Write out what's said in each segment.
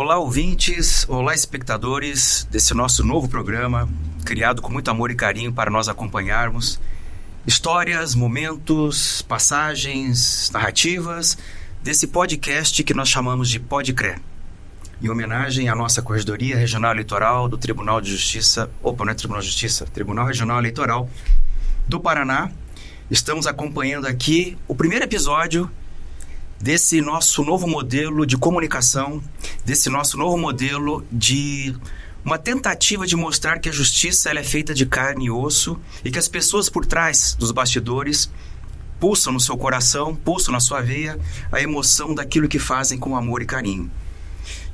Olá, ouvintes, olá, espectadores desse nosso novo programa, criado com muito amor e carinho para nós acompanharmos histórias, momentos, passagens, narrativas desse podcast que nós chamamos de PodCRE, em homenagem à nossa Corregedoria Regional Eleitoral do Tribunal de Justiça, Tribunal Regional Eleitoral do Paraná. Estamos acompanhando aqui o primeiro episódio desse nosso novo modelo de comunicação, desse nosso novo modelo de uma tentativa de mostrar que a justiça ela é feita de carne e osso e que as pessoas por trás dos bastidores pulsam no seu coração, pulsam na sua veia a emoção daquilo que fazem com amor e carinho.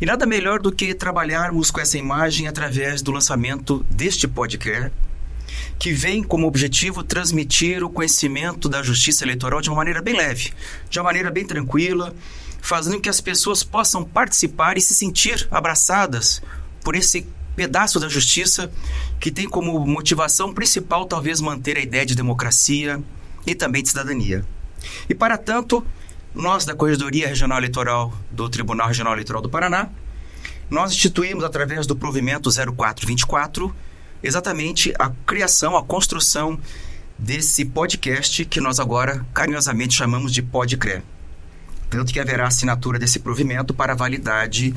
E nada melhor do que trabalharmos com essa imagem através do lançamento deste podcast, que vem como objetivo transmitir o conhecimento da justiça eleitoral de uma maneira bem leve, de uma maneira bem tranquila, fazendo com que as pessoas possam participar e se sentir abraçadas por esse pedaço da justiça que tem como motivação principal talvez manter a ideia de democracia e também de cidadania. E para tanto, nós da Corregedoria Regional Eleitoral do Tribunal Regional Eleitoral do Paraná, nós instituímos através do provimento 0424 exatamente a criação, a construção desse podcast que nós agora carinhosamente chamamos de PodCRE. Tanto que haverá assinatura desse provimento para a validade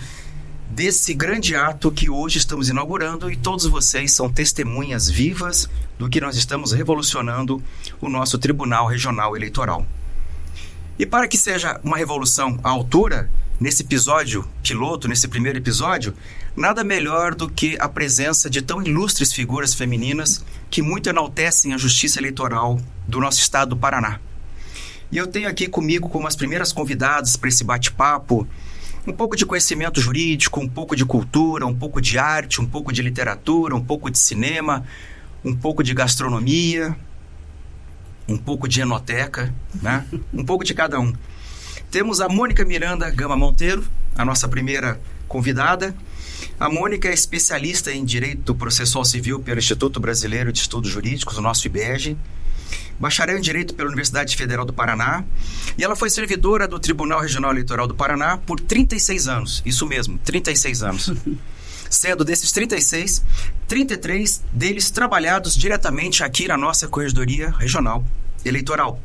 desse grande ato que hoje estamos inaugurando e todos vocês são testemunhas vivas do que nós estamos revolucionando o nosso Tribunal Regional Eleitoral. E para que seja uma revolução à altura, nesse episódio piloto, nesse primeiro episódio, nada melhor do que a presença de tão ilustres figuras femininas que muito enaltecem a justiça eleitoral do nosso estado do Paraná. E eu tenho aqui comigo como as primeiras convidadas para esse bate-papo um pouco de conhecimento jurídico, um pouco de cultura, um pouco de arte, um pouco de literatura, um pouco de cinema, um pouco de gastronomia, um pouco de enoteca, né? Um pouco de cada um. Temos a Mônica Miranda Gama Monteiro, a nossa primeira convidada. A Mônica é especialista em Direito Processual Civil pelo Instituto Brasileiro de Estudos Jurídicos, o nosso IBEG, bacharel em Direito pela Universidade Federal do Paraná, e ela foi servidora do Tribunal Regional Eleitoral do Paraná por 36 anos, isso mesmo, 36 anos. Sendo desses 36, 33 deles trabalhados diretamente aqui na nossa Corregedoria Regional Eleitoral.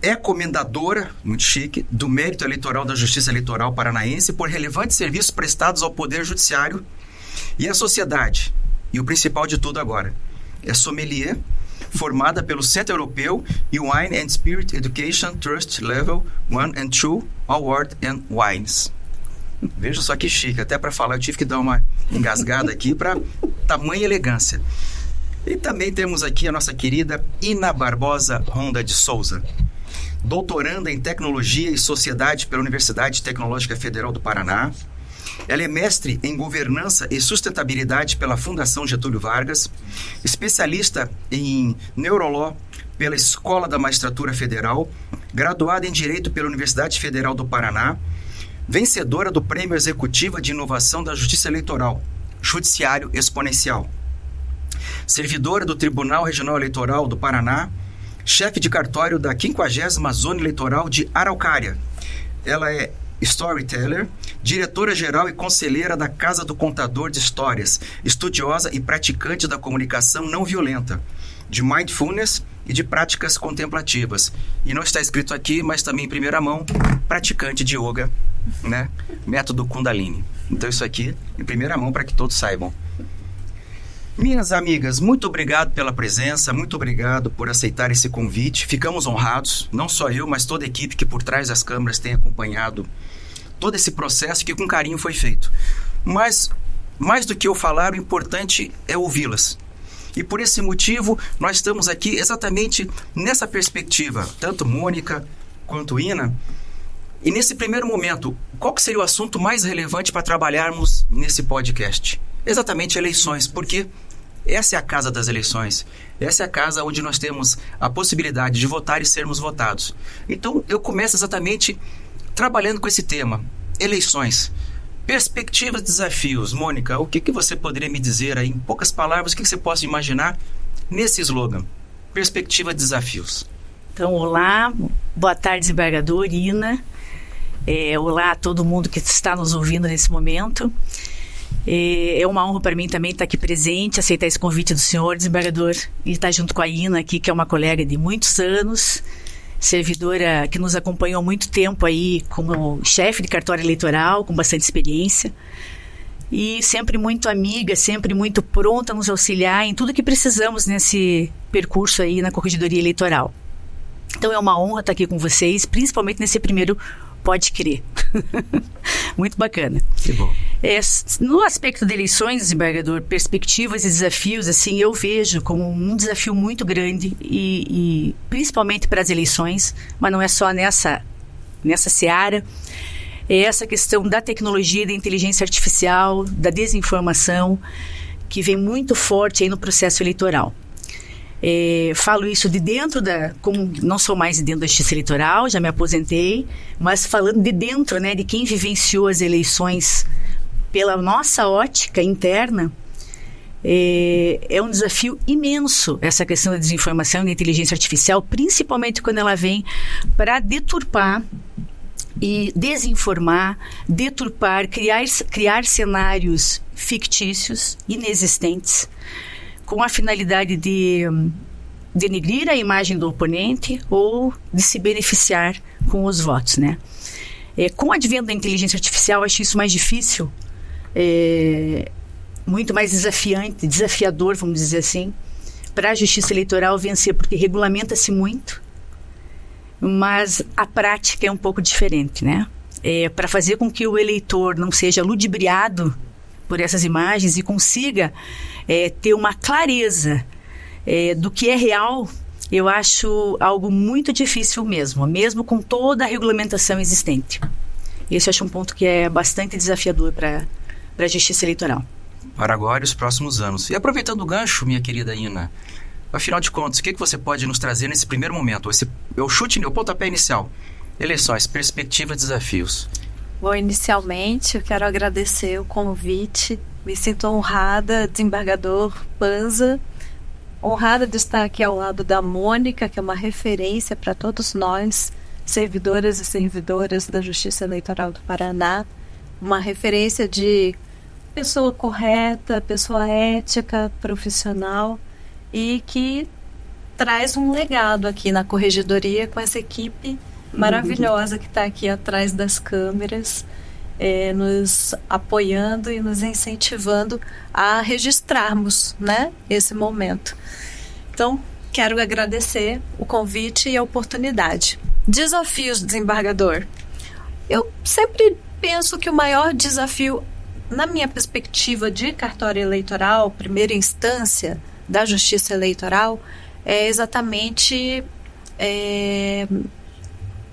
É comendadora, muito chique, do Mérito Eleitoral da Justiça Eleitoral Paranaense por relevantes serviços prestados ao Poder Judiciário e à sociedade. E o principal de tudo agora, é sommelier, formada pelo Centro Europeu e Wine and Spirit Education Trust Level 1 and 2 Award and Wines. Veja só que chique, até para falar eu tive que dar uma engasgada aqui para tamanha elegância. E também temos aqui a nossa querida Ina Barbosa Ronda de Souza, doutoranda em Tecnologia e Sociedade pela Universidade Tecnológica Federal do Paraná. Ela é mestre em Governança e Sustentabilidade pela Fundação Getúlio Vargas, especialista em Neurolaw pela Escola da Magistratura Federal, graduada em Direito pela Universidade Federal do Paraná, vencedora do Prêmio Executivo de Inovação da Justiça Eleitoral, Judiciário Exponencial. Servidora do Tribunal Regional Eleitoral do Paraná, chefe de cartório da 50ª Zona Eleitoral de Araucária. Ela é storyteller, diretora-geral e conselheira da Casa do Contador de Histórias, estudiosa e praticante da comunicação não violenta, de mindfulness e de práticas contemplativas. E não está escrito aqui, mas também em primeira mão, praticante de yoga, né? Método Kundalini. Então isso aqui em primeira mão para que todos saibam. Minhas amigas, muito obrigado pela presença, muito obrigado por aceitar esse convite. Ficamos honrados, não só eu, mas toda a equipe que por trás das câmeras tem acompanhado todo esse processo que com carinho foi feito. Mas, mais do que eu falar, o importante é ouvi-las. E por esse motivo, nós estamos aqui exatamente nessa perspectiva, tanto Mônica quanto Ina. E nesse primeiro momento, qual que seria o assunto mais relevante para trabalharmos nesse podcast? Exatamente eleições, porque essa é a casa das eleições. Essa é a casa onde nós temos a possibilidade de votar e sermos votados. Então, eu começo exatamente trabalhando com esse tema, eleições. Perspectivas e desafios. Mônica, o que você poderia me dizer aí, em poucas palavras, o que você possa imaginar nesse slogan? Perspectiva e desafios. Então, olá, boa tarde, desembargador Ina. Olá a todo mundo que está nos ouvindo nesse momento. É uma honra para mim também estar aqui presente, aceitar esse convite do senhor desembargador e estar junto com a Ina aqui, que é uma colega de muitos anos, servidora que nos acompanhou há muito tempo aí como chefe de cartório eleitoral, com bastante experiência. E sempre muito amiga, sempre muito pronta a nos auxiliar em tudo que precisamos nesse percurso aí na Corregedoria Eleitoral. Então é uma honra estar aqui com vocês, principalmente nesse primeiro Pode Crer. Muito bacana. Que bom. No aspecto de eleições, desembargador, perspectivas e desafios, assim, eu vejo como um desafio muito grande e principalmente para as eleições, mas não é só nessa seara. É essa questão da tecnologia, da inteligência artificial, da desinformação, que vem muito forte aí no processo eleitoral. Falo isso de dentro como não sou mais de dentro da Justiça Eleitoral, já me aposentei, mas falando de dentro, né, de quem vivenciou as eleições pela nossa ótica interna, é um desafio imenso essa questão da desinformação e da inteligência artificial, principalmente quando ela vem para deturpar e desinformar, deturpar, criar cenários fictícios, inexistentes, com a finalidade de denegrir a imagem do oponente ou de se beneficiar com os votos, né? Com o advento da inteligência artificial, acho isso mais difícil, muito mais desafiador, vamos dizer assim, para a Justiça Eleitoral vencer, porque regulamenta-se muito, mas a prática é um pouco diferente, né? Para fazer com que o eleitor não seja ludibriado por essas imagens e consiga ter uma clareza do que é real, eu acho algo muito difícil mesmo com toda a regulamentação existente. Esse eu acho um ponto que é bastante desafiador para a Justiça Eleitoral. Para agora e os próximos anos. E aproveitando o gancho, minha querida Ina, afinal de contas, o que você pode nos trazer nesse primeiro momento? O pontapé inicial. Eleições, perspectivas e desafios. Bom, inicialmente eu quero agradecer o convite. Me sinto honrada, desembargador Panza, honrada de estar aqui ao lado da Mônica, que é uma referência para todos nós, servidoras e servidoras da Justiça Eleitoral do Paraná, uma referência de pessoa correta, pessoa ética, profissional, e que traz um legado aqui na Corregedoria com essa equipe maravilhosa que está aqui atrás das câmeras, nos apoiando e nos incentivando a registrarmos, né, esse momento. Então, quero agradecer o convite e a oportunidade. Desafios, desembargador. Eu sempre penso que o maior desafio, na minha perspectiva de cartório eleitoral, primeira instância da Justiça Eleitoral, é exatamente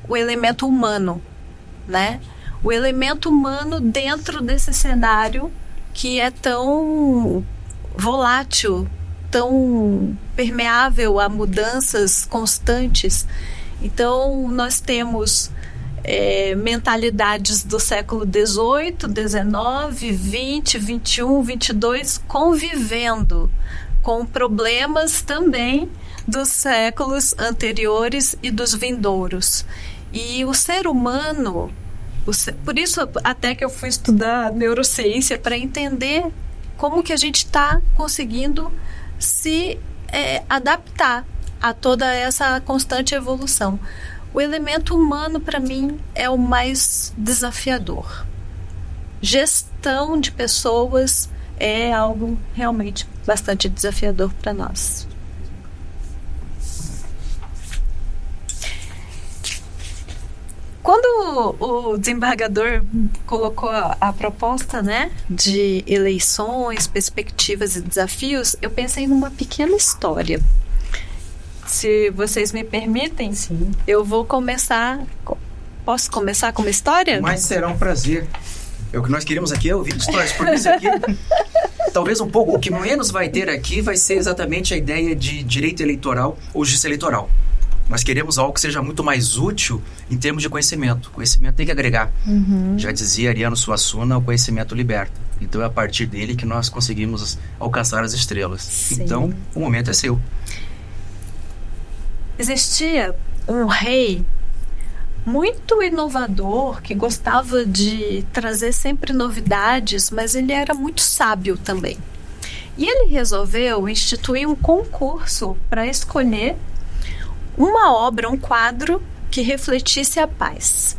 o elemento humano, né? O elemento humano dentro desse cenário que é tão volátil, tão permeável a mudanças constantes. Então, nós temos mentalidades do século XVIII, XIX, XX, XXI, XXII convivendo com problemas também dos séculos anteriores e dos vindouros. E o ser humano, por isso até que eu fui estudar neurociência, para entender como que a gente está conseguindo se adaptar a toda essa constante evolução. O elemento humano, para mim, é o mais desafiador. Gestão de pessoas é algo realmente bastante desafiador para nós. Quando o desembargador colocou a proposta, né, de eleições, perspectivas e desafios, eu pensei numa pequena história. Se vocês me permitem, sim, eu vou começar. Posso começar com uma história? Mas será um prazer. O que nós queremos aqui é ouvir histórias, porque isso aqui, talvez um pouco, o que menos vai ter aqui vai ser exatamente a ideia de direito eleitoral ou justiça eleitoral. Nós queremos algo que seja muito mais útil em termos de conhecimento. Conhecimento tem que agregar. Já dizia Ariano Suassuna, o conhecimento liberta. Então é a partir dele que nós conseguimos alcançar as estrelas. Sim. Então, o momento é seu. Existia um rei muito inovador, que gostava de trazer sempre novidades, mas ele era muito sábio também. E ele resolveu instituir um concurso para escolher uma obra, um quadro que refletisse a paz.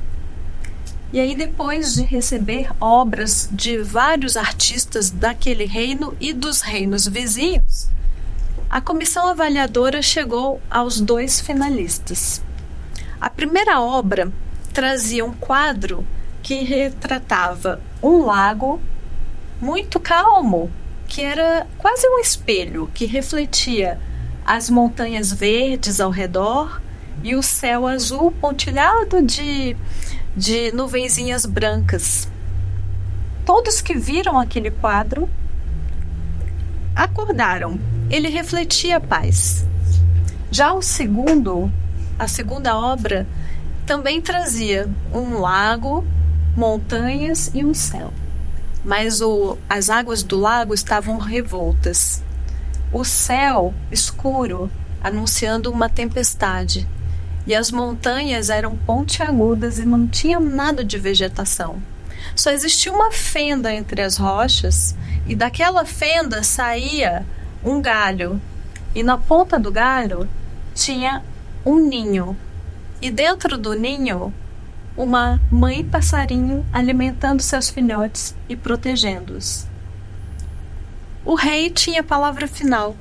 E aí, depois de receber obras de vários artistas daquele reino e dos reinos vizinhos, a comissão avaliadora chegou aos 2 finalistas. A primeira obra trazia um quadro que retratava um lago muito calmo, que era quase um espelho, que refletia as montanhas verdes ao redor e o céu azul pontilhado de nuvenzinhas brancas. Todos que viram aquele quadro acordaram. Ele refletia a paz. Já a segunda obra também trazia um lago, montanhas e um céu. Mas as águas do lago estavam revoltas. O céu escuro, anunciando uma tempestade. E as montanhas eram pontiagudas e não tinha nada de vegetação. Só existia uma fenda entre as rochas e daquela fenda saía um galho. E na ponta do galho tinha um ninho. E dentro do ninho, uma mãe passarinho alimentando seus filhotes e protegendo-os. O rei tinha a palavra final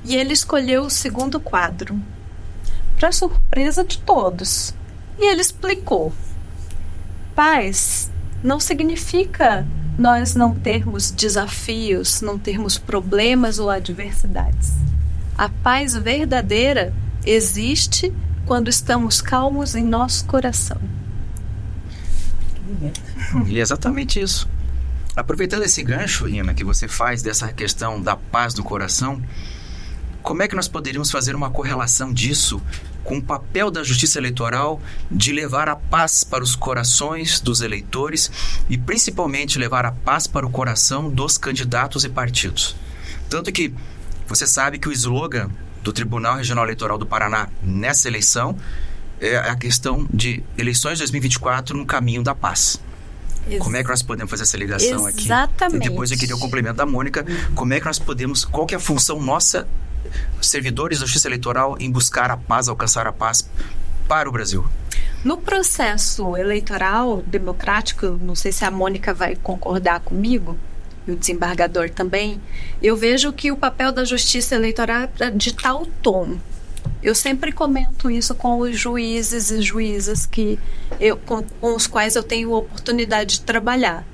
e ele escolheu o segundo quadro, para surpresa de todos. E ele explicou: paz não significa nós não termos desafios, não termos problemas ou adversidades. A paz verdadeira existe quando estamos calmos em nosso coração. E é exatamente isso. Aproveitando esse gancho, Rina, que você faz dessa questão da paz do coração, como é que nós poderíamos fazer uma correlação disso com o papel da justiça eleitoral de levar a paz para os corações dos eleitores e principalmente levar a paz para o coração dos candidatos e partidos? Tanto que você sabe que o slogan do Tribunal Regional Eleitoral do Paraná nessa eleição é a questão de eleições 2024 no caminho da paz. Como é que nós podemos fazer essa ligação aqui? Exatamente. E depois eu queria o complemento da Mônica. Como é que nós podemos, qual que é a função nossa, servidores da Justiça Eleitoral, em buscar a paz, alcançar a paz para o Brasil? No processo eleitoral democrático, não sei se a Mônica vai concordar comigo, e o desembargador também, eu vejo que o papel da Justiça Eleitoral é ditar o tom. Eu sempre comento isso com os juízes e juízas com os quais eu tenho a oportunidade de trabalhar.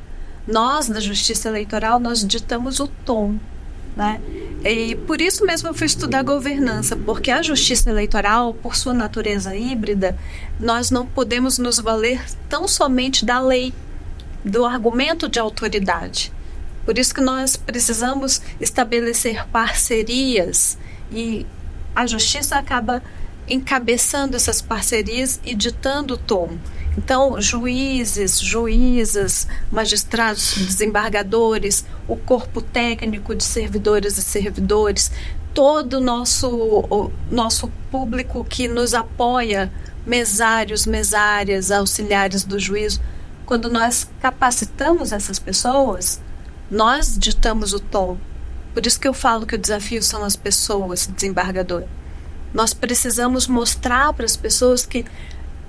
Nós, da Justiça Eleitoral, nós ditamos o tom, né? E por isso mesmo eu fui estudar governança, porque a Justiça Eleitoral, por sua natureza híbrida, nós não podemos nos valer tão somente da lei, do argumento de autoridade. Por isso que nós precisamos estabelecer parcerias e a justiça acaba encabeçando essas parcerias e ditando o tom. Então, juízes, juízas, magistrados, desembargadores, o corpo técnico de servidores e servidores, todo o nosso público que nos apoia, mesários, mesárias, auxiliares do juízo, quando nós capacitamos essas pessoas, nós ditamos o tom. Por isso que eu falo que o desafio são as pessoas, desembargador. Nós precisamos mostrar para as pessoas que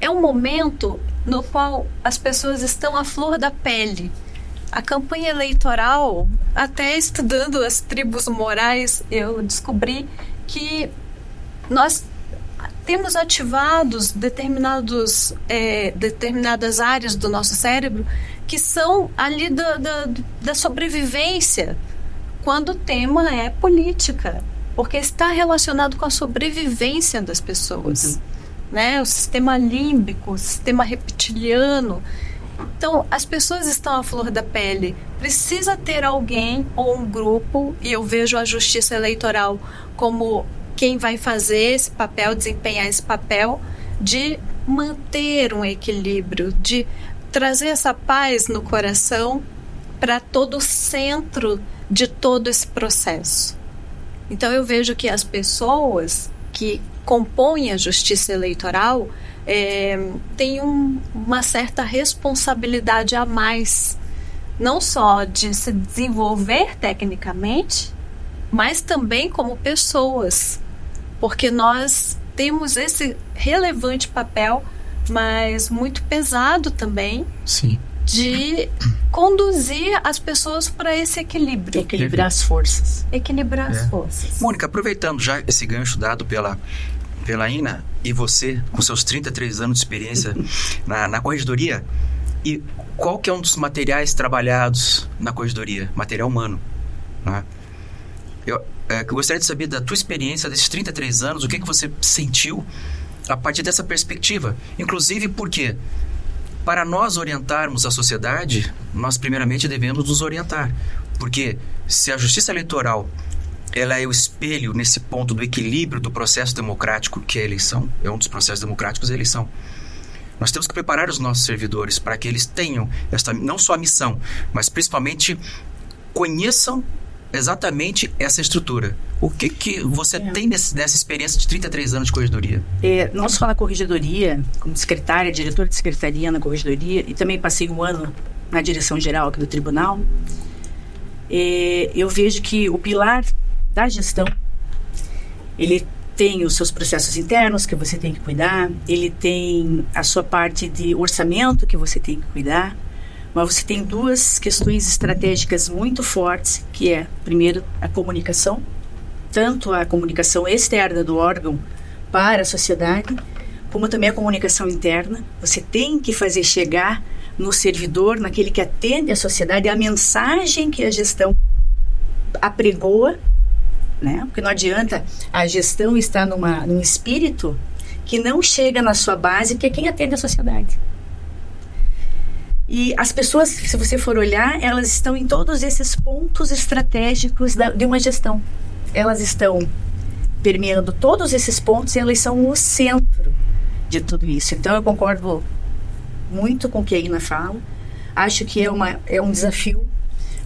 é um momento no qual as pessoas estão à flor da pele. A campanha eleitoral, até estudando as tribos morais, eu descobri que nós temos ativados determinadas áreas do nosso cérebro que são ali da sobrevivência, quando o tema é política, porque está relacionado com a sobrevivência das pessoas, né? O sistema límbico, o sistema reptiliano. Então, as pessoas estão à flor da pele. Precisa ter alguém ou um grupo, e eu vejo a Justiça Eleitoral como quem vai fazer esse papel, desempenhar esse papel de manter um equilíbrio, de trazer essa paz no coração para todo o centro de todo esse processo. Então eu vejo que as pessoas que compõem a justiça eleitoral tem uma certa responsabilidade a mais, não só de se desenvolver tecnicamente, mas também como pessoas, porque nós temos esse relevante papel, mas muito pesado também, sim, de conduzir as pessoas para esse equilíbrio. Equilibrar as forças. Equilibrar as forças. Mônica, aproveitando já esse gancho dado pela Ina, e você, com seus 33 anos de experiência na corregedoria, e qual que é um dos materiais trabalhados na corregedoria? Material humano, né? Eu gostaria de saber da tua experiência desses 33 anos, o que você sentiu a partir dessa perspectiva. Inclusive porque, para nós orientarmos a sociedade, nós primeiramente devemos nos orientar. Porque se a justiça eleitoral ela é o espelho nesse ponto do equilíbrio do processo democrático, que é a eleição, é um dos processos democráticos da eleição, nós temos que preparar os nossos servidores para que eles tenham não só a missão, mas principalmente conheçam exatamente essa estrutura. O que você tem nessa experiência de 33 anos de corregedoria? Não só na corregedoria, como secretária, diretora de secretaria na corregedoria, e também passei um ano na direção geral aqui do tribunal, eu vejo que o pilar da gestão, ele tem os seus processos internos que você tem que cuidar, ele tem a sua parte de orçamento que você tem que cuidar, mas você tem duas questões estratégicas muito fortes, que é, primeiro, a comunicação, tanto a comunicação externa do órgão para a sociedade, como também a comunicação interna. Você tem que fazer chegar no servidor, naquele que atende a sociedade, a mensagem que a gestão apregoa, né? Porque não adianta a gestão estar num espírito que não chega na sua base, que é quem atende a sociedade. E as pessoas, se você for olhar, elas estão em todos esses pontos estratégicos de uma gestão. Elas estão permeando todos esses pontos e elas são o centro de tudo isso. Então eu concordo muito com o que a Ina fala. Acho que é um desafio,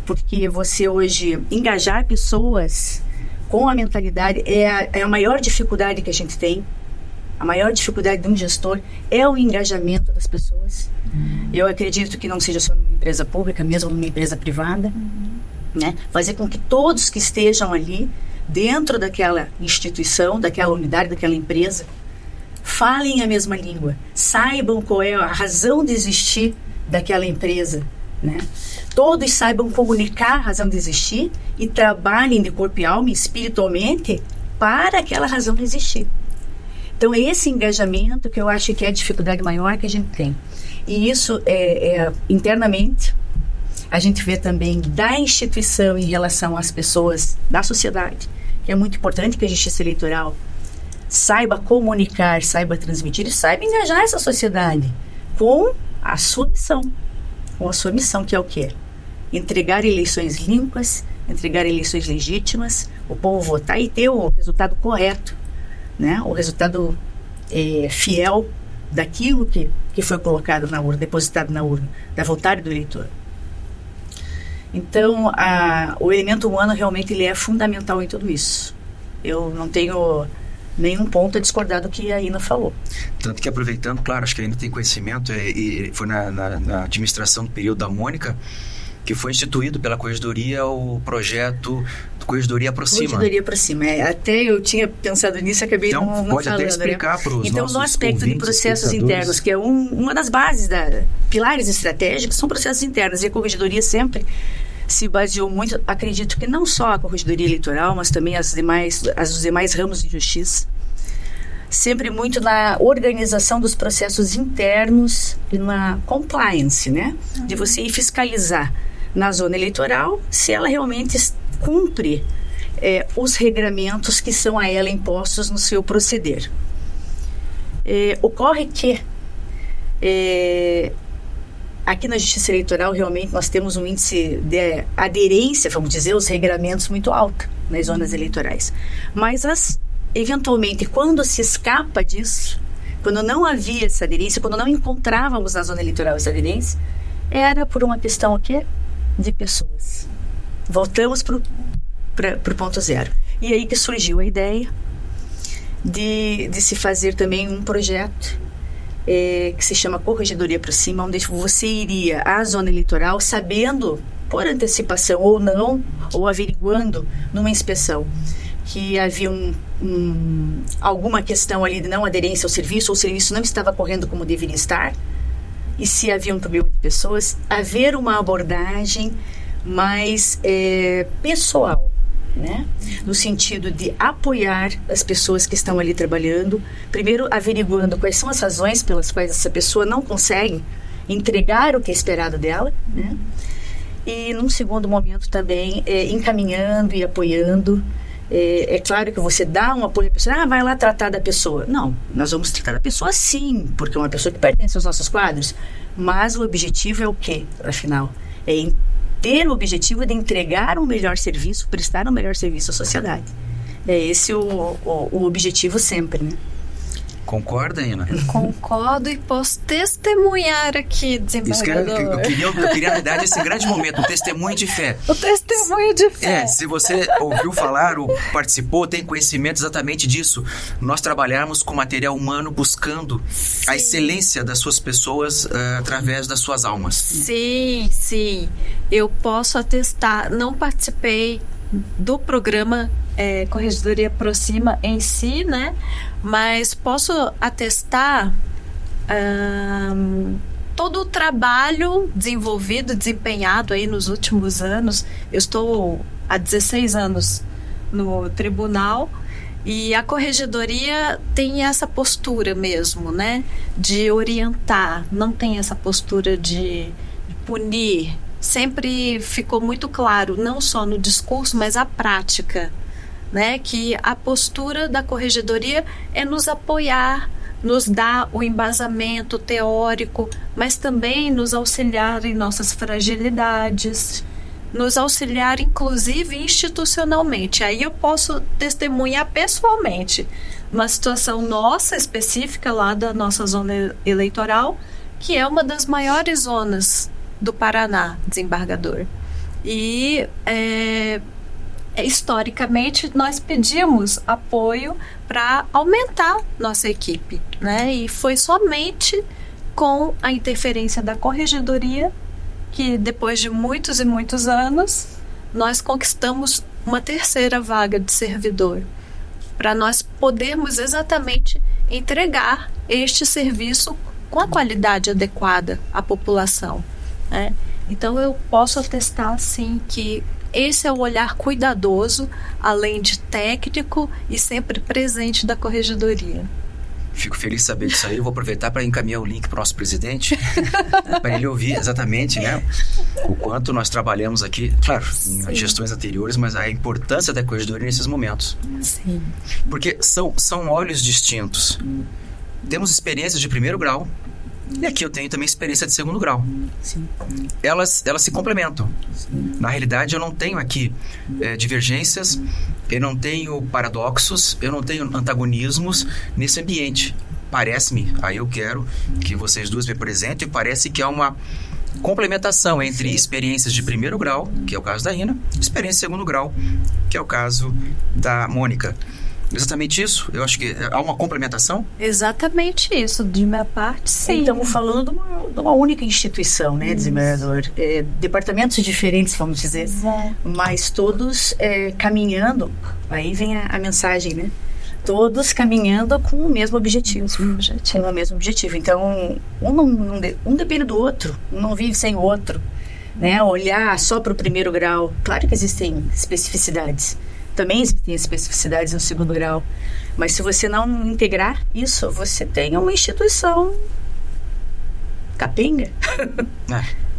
porque você hoje engajar pessoas com a mentalidade é a maior dificuldade que a gente tem. A maior dificuldade de um gestor é o engajamento das pessoas. Eu acredito que não seja só numa empresa pública, mesmo numa empresa privada, né? Fazer com que todos que estejam ali dentro daquela instituição, daquela unidade, daquela empresa, falem a mesma língua, saibam qual é a razão de existir daquela empresa, né? Todos saibam comunicar a razão de existir e trabalhem de corpo e alma, espiritualmente, para aquela razão de existir. Então, é esse engajamento que eu acho que é a dificuldade maior que a gente tem. E isso, internamente, a gente vê também da instituição em relação às pessoas da sociedade, que é muito importante que a justiça eleitoral saiba comunicar, saiba transmitir e saiba engajar essa sociedade com a sua missão. Com a sua missão, que é o quê? Entregar eleições limpas, entregar eleições legítimas, o povo votar e ter o resultado correto, né? O resultado fiel daquilo que foi colocado na urna, depositado na urna, da vontade do eleitor. Então, o elemento humano realmente ele é fundamental em tudo isso. Eu não tenho nenhum ponto a discordar do que a Ina falou. Tanto que, aproveitando, claro, acho que a Ina tem conhecimento, e foi na administração do período da Mônica, que foi instituído pela Corregedoria o projeto Corregedoria Aproxima. Corregedoria Aproxima. Até eu tinha pensado nisso e acabei não falando. Então, pode até explicar para os nossos Então, no aspecto de processos internos, que é uma das bases, pilares estratégicos, são processos internos. E a Corregedoria sempre se baseou muito, acredito que não só a Corregedoria Eleitoral, mas também os demais ramos de justiça, sempre muito na organização dos processos internos e na compliance, né? De você ir fiscalizar na zona eleitoral se ela realmente cumpre os regramentos que são a ela impostos no seu proceder. Ocorre que aqui na Justiça Eleitoral realmente nós temos um índice de aderência, vamos dizer, aos regramentos muito alto nas zonas eleitorais. Mas eventualmente, quando se escapa disso, quando não havia essa aderência, quando não encontrávamos na zona eleitoral essa aderência, era por uma questão o quê? De pessoas. Voltamos para o ponto zero. E aí que surgiu a ideia de se fazer também um projeto que se chama Corregedoria Aproxima, onde você iria à zona eleitoral sabendo, por antecipação ou não, ou averiguando numa inspeção, que havia alguma questão ali de não aderência ao serviço, ou o serviço não estava correndo como deveria estar, e se havia um problema de pessoas, haver uma abordagem mais pessoal, né? No sentido de apoiar as pessoas que estão ali trabalhando, primeiro averiguando quais são as razões pelas quais essa pessoa não consegue entregar o que é esperado dela, né? E num segundo momento também encaminhando e apoiando. É claro que você dá um apoio à pessoa, vai lá tratar da pessoa. Não, nós vamos tratar da pessoa sim, porque é uma pessoa que pertence aos nossos quadros, mas o objetivo é o quê, afinal? É ter o objetivo de entregar um melhor serviço, prestar um melhor serviço à sociedade. É esse o objetivo sempre, né? Concorda, Ina? Concordo e posso testemunhar aqui, desembargador. Eu queria, na verdade, esse grande momento, um testemunho de fé. O testemunho de fé. Se você ouviu falar ou participou, tem conhecimento exatamente disso. Nós trabalhamos com material humano buscando a excelência das suas pessoas através das suas almas. Sim. Eu posso atestar. Não participei do programa Corregedoria Aproxima em si, né? Mas posso atestar todo o trabalho desempenhado aí nos últimos anos. Eu estou há 16 anos no tribunal e a corregedoria tem essa postura mesmo, né? De orientar, não tem essa postura de punir. Sempre ficou muito claro, não só no discurso, mas a prática, né? Que a postura da corregedoria é nos apoiar, nos dar o embasamento teórico, mas também nos auxiliar em nossas fragilidades, nos auxiliar inclusive institucionalmente. Aí eu posso testemunhar pessoalmente uma situação nossa específica lá da nossa zona eleitoral, que é uma das maiores zonas do Paraná, desembargador. E historicamente nós pedimos apoio para aumentar nossa equipe, né? E foi somente com a interferência da corregedoria que depois de muitos e muitos anos nós conquistamos uma terceira vaga de servidor para nós podermos exatamente entregar este serviço com a qualidade adequada à população, né? Então eu posso atestar sim que esse é o olhar cuidadoso, além de técnico e sempre presente da corregedoria. Fico feliz de saber disso aí. Eu vou aproveitar para encaminhar o link para o nosso presidente, para ele ouvir exatamente, né, o quanto nós trabalhamos aqui, claro, em gestões anteriores, mas a importância da corregedoria nesses momentos. Sim. Porque são olhos distintos. Temos experiências de primeiro grau, e aqui eu tenho também experiência de segundo grau. Sim. Elas se complementam. Sim. Na realidade, eu não tenho aqui divergências, eu não tenho paradoxos, eu não tenho antagonismos nesse ambiente. Parece-me, aí eu quero que vocês duas me apresentem, parece que há uma complementação entre experiências de primeiro grau, que é o caso da Ina, e experiência de segundo grau, que é o caso da Mônica. Exatamente isso? Eu acho que há uma complementação? Exatamente isso, de minha parte, sim. Estamos falando de uma única instituição, né, desembargador? Departamentos diferentes, vamos dizer, mas todos caminhando, aí vem a mensagem, né? Todos caminhando com o mesmo objetivo. Com o mesmo objetivo. Então, um depende do outro, um não vive sem o outro, né? Olhar só para o primeiro grau, claro que existem especificidades. Também existem especificidades no segundo grau. Mas se você não integrar isso, você tem uma instituição capenga.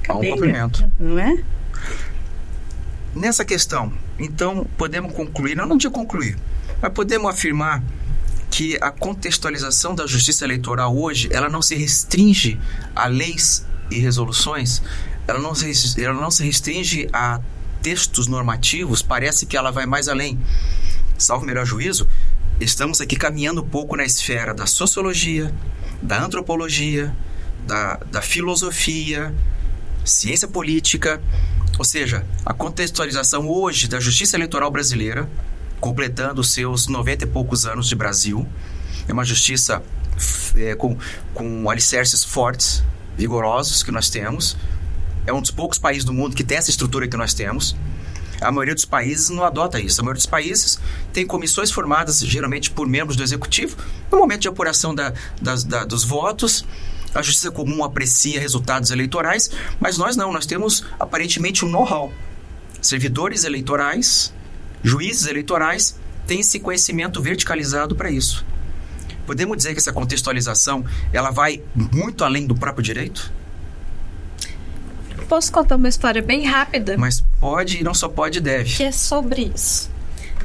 Há um complemento. Não é? Nessa questão, então, podemos concluir, não digo concluir, mas podemos afirmar que a contextualização da justiça eleitoral hoje, ela não se restringe a leis e resoluções, ela não se restringe a textos normativos, parece que ela vai mais além. Salvo o melhor juízo, estamos aqui caminhando um pouco na esfera da sociologia, da antropologia, da filosofia, ciência política, ou seja, a contextualização hoje da justiça eleitoral brasileira, completando seus 90 e poucos anos de Brasil. É uma justiça com alicerces fortes, vigorosos que nós temos. É um dos poucos países do mundo que tem essa estrutura que nós temos. A maioria dos países não adota isso. A maioria dos países tem comissões formadas geralmente por membros do executivo. No momento de apuração dos votos, a justiça comum aprecia resultados eleitorais, mas nós não. Nós temos aparentemente um know-how. Servidores eleitorais, juízes eleitorais têm esse conhecimento verticalizado para isso. Podemos dizer que essa contextualização ela vai muito além do próprio direito? Posso contar uma história bem rápida? Mas pode e não só pode e deve. Que é sobre isso.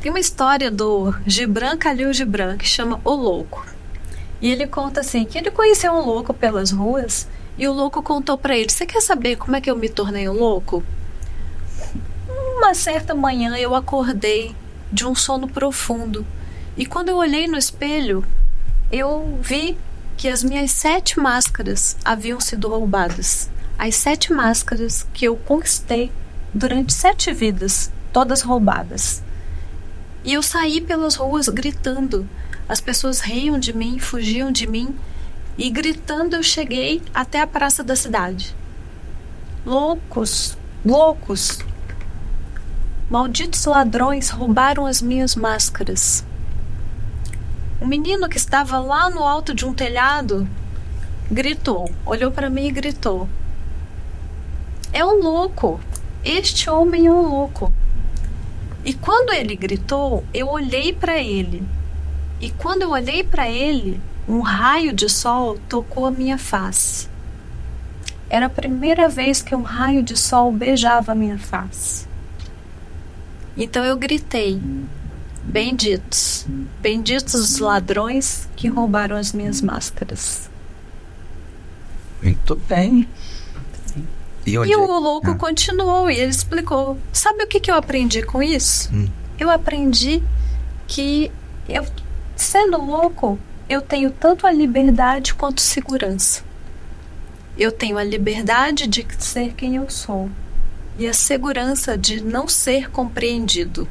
Tem uma história do Gibran Khalil Gibran que chama O Louco. E ele conta assim, que ele conheceu um louco pelas ruas e o louco contou para ele: você quer saber como é que eu me tornei um louco? Uma certa manhã eu acordei de um sono profundo e quando eu olhei no espelho, eu vi que as minhas 7 máscaras haviam sido roubadas. As 7 máscaras que eu conquistei durante 7 vidas, todas roubadas. E eu saí pelas ruas gritando. As pessoas riam de mim, fugiam de mim. E gritando eu cheguei até a praça da cidade. Loucos, loucos. Malditos ladrões roubaram as minhas máscaras. Um menino que estava lá no alto de um telhado gritou, olhou para mim e gritou: é um louco, este homem é um louco. E quando ele gritou, eu olhei para ele. E quando eu olhei para ele, um raio de sol tocou a minha face. Era a primeira vez que um raio de sol beijava a minha face. Então eu gritei: benditos, benditos os ladrões que roubaram as minhas máscaras. Muito bem. E o louco continuou e ele explicou: sabe o que eu aprendi com isso? Eu aprendi que eu, sendo louco, eu tenho tanto a liberdade quanto segurança. Eu tenho a liberdade de ser quem eu sou e a segurança de não ser compreendido.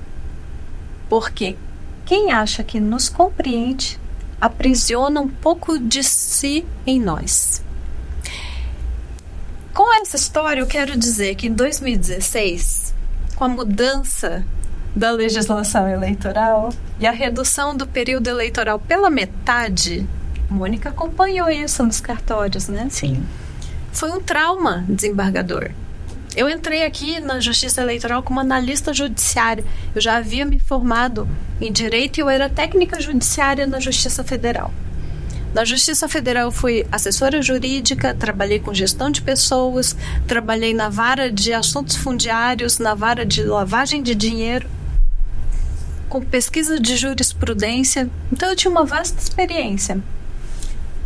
Porque quem acha que nos compreende aprisiona um pouco de si em nós. Com essa história, eu quero dizer que em 2016, com a mudança da legislação eleitoral e a redução do período eleitoral pela metade, Mônica acompanhou isso nos cartórios, né? Sim. Foi um trauma, desembargador. Eu entrei aqui na Justiça Eleitoral como analista judiciária. Eu já havia me formado em Direito e eu era técnica judiciária na Justiça Federal. Na Justiça Federal eu fui assessora jurídica, trabalhei com gestão de pessoas, trabalhei na vara de assuntos fundiários, na vara de lavagem de dinheiro, com pesquisa de jurisprudência. Então eu tinha uma vasta experiência.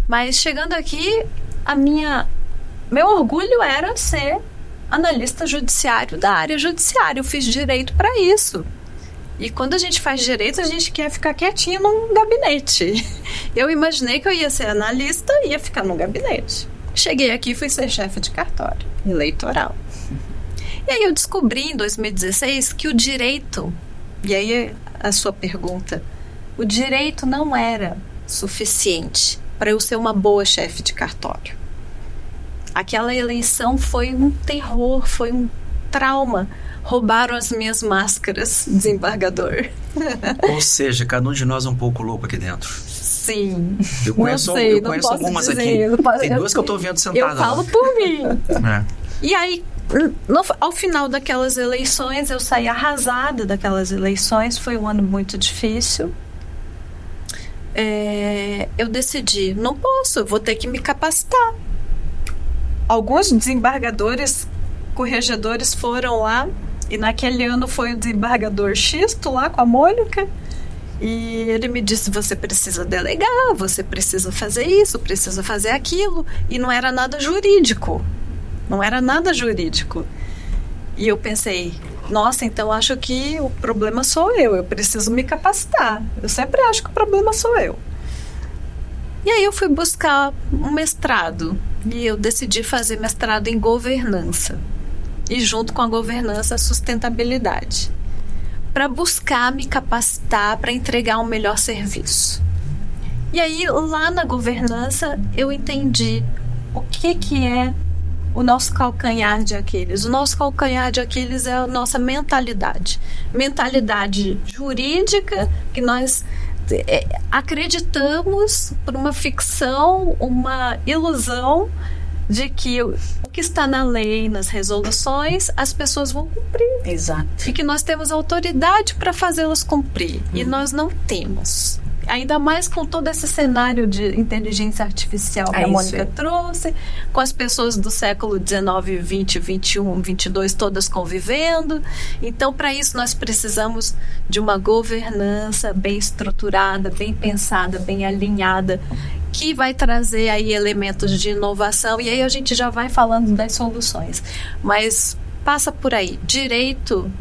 Mas chegando aqui, meu orgulho era ser analista judiciário da área judiciária. Eu fiz direito para isso. E quando a gente faz direito, a gente quer ficar quietinho num gabinete. Eu imaginei que eu ia ser analista e ia ficar num gabinete. Cheguei aqui e fui ser chefe de cartório eleitoral. E aí eu descobri em 2016 que o direito, e aí a sua pergunta, o direito não era suficiente para eu ser uma boa chefe de cartório. Aquela eleição foi um terror, foi um trauma. Roubaram as minhas máscaras, desembargador. Ou seja, cada um de nós é um pouco louco aqui dentro. Sim. Eu conheço algumas dizer, aqui. Tem duas que eu estou vendo sentadas. Eu falo por mim. É. E aí, ao final daquelas eleições, eu saí arrasada daquelas eleições. Foi um ano muito difícil. Eu decidi, não posso, eu vou ter que me capacitar. Alguns desembargadores, corregedores foram lá. E naquele ano foi o desembargador Xisto lá com a Mônica. E ele me disse: você precisa delegar, você precisa fazer isso, precisa fazer aquilo. E não era nada jurídico. Não era nada jurídico. E eu pensei: nossa, então acho que o problema sou eu preciso me capacitar. Eu sempre acho que o problema sou eu. E aí eu fui buscar um mestrado. E eu decidi fazer mestrado em governança. E junto com a governança, a sustentabilidade. para buscar me capacitar para entregar um melhor serviço. E aí, lá na governança, eu entendi o que é o nosso calcanhar de Aquiles. O nosso calcanhar de Aquiles é a nossa mentalidade. Mentalidade jurídica, que nós acreditamos por uma ficção, uma ilusão de que o que está na lei, nas resoluções, as pessoas vão cumprir. Exato. E que nós temos autoridade para fazê-las cumprir. E nós não temos. Ainda mais com todo esse cenário de inteligência artificial que a Mônica trouxe, com as pessoas do século XIX, XX, XXI, XXII, todas convivendo. Então, para isso, nós precisamos de uma governança bem estruturada, bem pensada, bem alinhada, que vai trazer aí elementos de inovação. E aí a gente já vai falando das soluções. Mas passa por aí. Direito...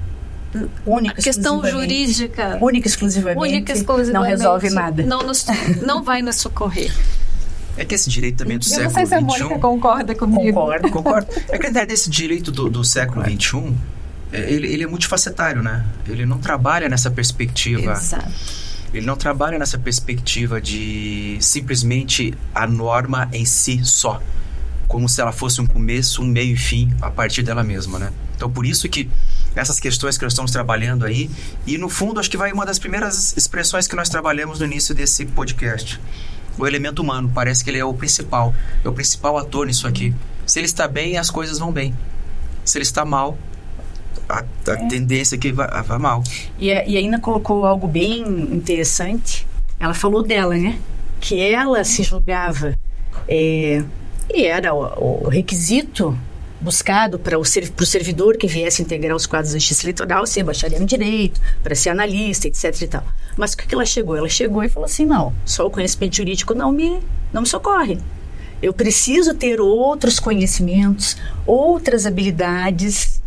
Única, questão jurídica única exclusivamente não resolve nada, não vai nos socorrer. É que esse direito também do século XXI... Eu não sei se a Mônica concorda comigo. Concordo. É que desse direito do século XXI, ele é multifacetário, né? Ele não trabalha nessa perspectiva. Exato. Ele não trabalha nessa perspectiva de simplesmente a norma em si só, como se ela fosse um começo, um meio e fim a partir dela mesma, né? Então, por isso que essas questões que nós estamos trabalhando aí, e no fundo acho que vai uma das primeiras expressões que nós trabalhamos no início desse podcast, o elemento humano. Parece que ele é o principal ator nisso aqui. Se ele está bem, as coisas vão bem. Se ele está mal, a tendência é que vai mal. E ainda colocou algo bem interessante. Ela falou dela, né? Que ela se julgava e era o requisito buscado para o servidor que viesse integrar os quadros da justiça eleitoral ser bacharel em direito, para ser analista, etc e tal. Mas o que ela chegou? Ela chegou e falou assim, não, só o conhecimento jurídico não me socorre. Eu preciso ter outros conhecimentos, outras habilidades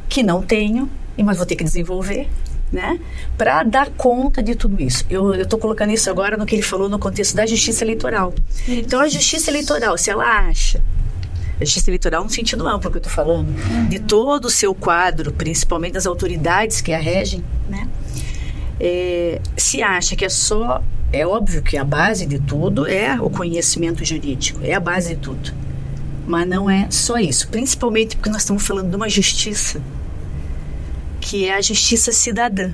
que não tenho, mas vou ter que desenvolver, né, para dar conta de tudo isso. Eu estou colocando isso agora no que ele falou no contexto da justiça eleitoral. Então, a justiça eleitoral, se ela acha... A justiça eleitoral no sentido amplo que eu estou falando, de todo o seu quadro, principalmente das autoridades que a regem, né? Se acha que é óbvio que a base de tudo é o conhecimento jurídico, é a base de tudo. Mas não é só isso, principalmente porque nós estamos falando de uma justiça que é a justiça cidadã.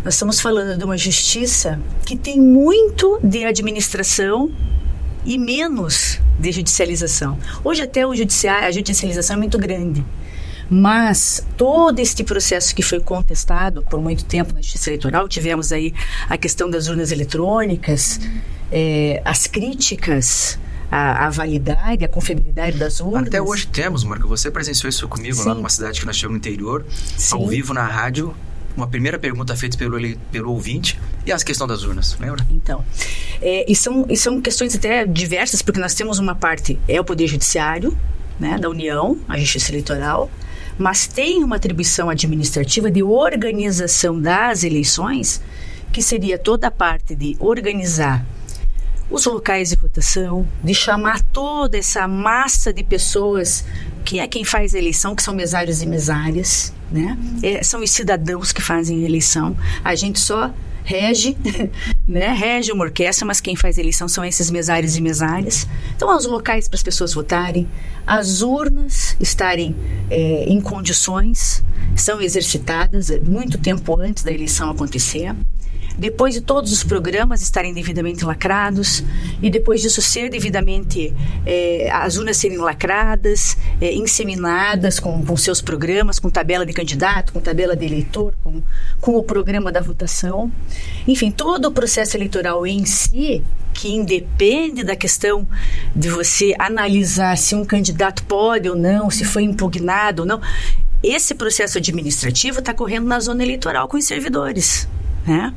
Nós estamos falando de uma justiça que tem muito de administração e menos de judicialização. Hoje até a judicialização é muito grande, mas todo este processo que foi contestado por muito tempo na justiça eleitoral, tivemos aí a questão das urnas eletrônicas, as críticas à validade, à confiabilidade das urnas. Até hoje temos, Marco, você presenciou isso comigo. Sim. Lá numa cidade que nós tivemos no interior, sim, ao vivo na rádio, uma primeira pergunta feita pelo ouvinte, e a questão das urnas, lembra? Então, e são questões até diversas, porque nós temos uma parte, o Poder Judiciário, né, da União, a Justiça Eleitoral, mas tem uma atribuição administrativa de organização das eleições, que seria toda a parte de organizar os locais de votação, de chamar toda essa massa de pessoas que é quem faz a eleição, que são mesários e mesárias, né? São os cidadãos que fazem a eleição. A gente só rege, né? Rege uma orquestra, mas quem faz a eleição são esses mesários e mesárias. Então, os locais para as pessoas votarem, as urnas estarem em condições, são exercitadas muito tempo antes da eleição acontecer. Depois de todos os programas estarem devidamente lacrados, e depois disso ser devidamente, as urnas serem lacradas, inseminadas com seus programas, com tabela de candidato, com tabela de eleitor, com o programa da votação. Enfim, todo o processo eleitoral em si, que independe da questão de você analisar se um candidato pode ou não, se foi impugnado ou não, esse processo administrativo está correndo na zona eleitoral com os servidores, né?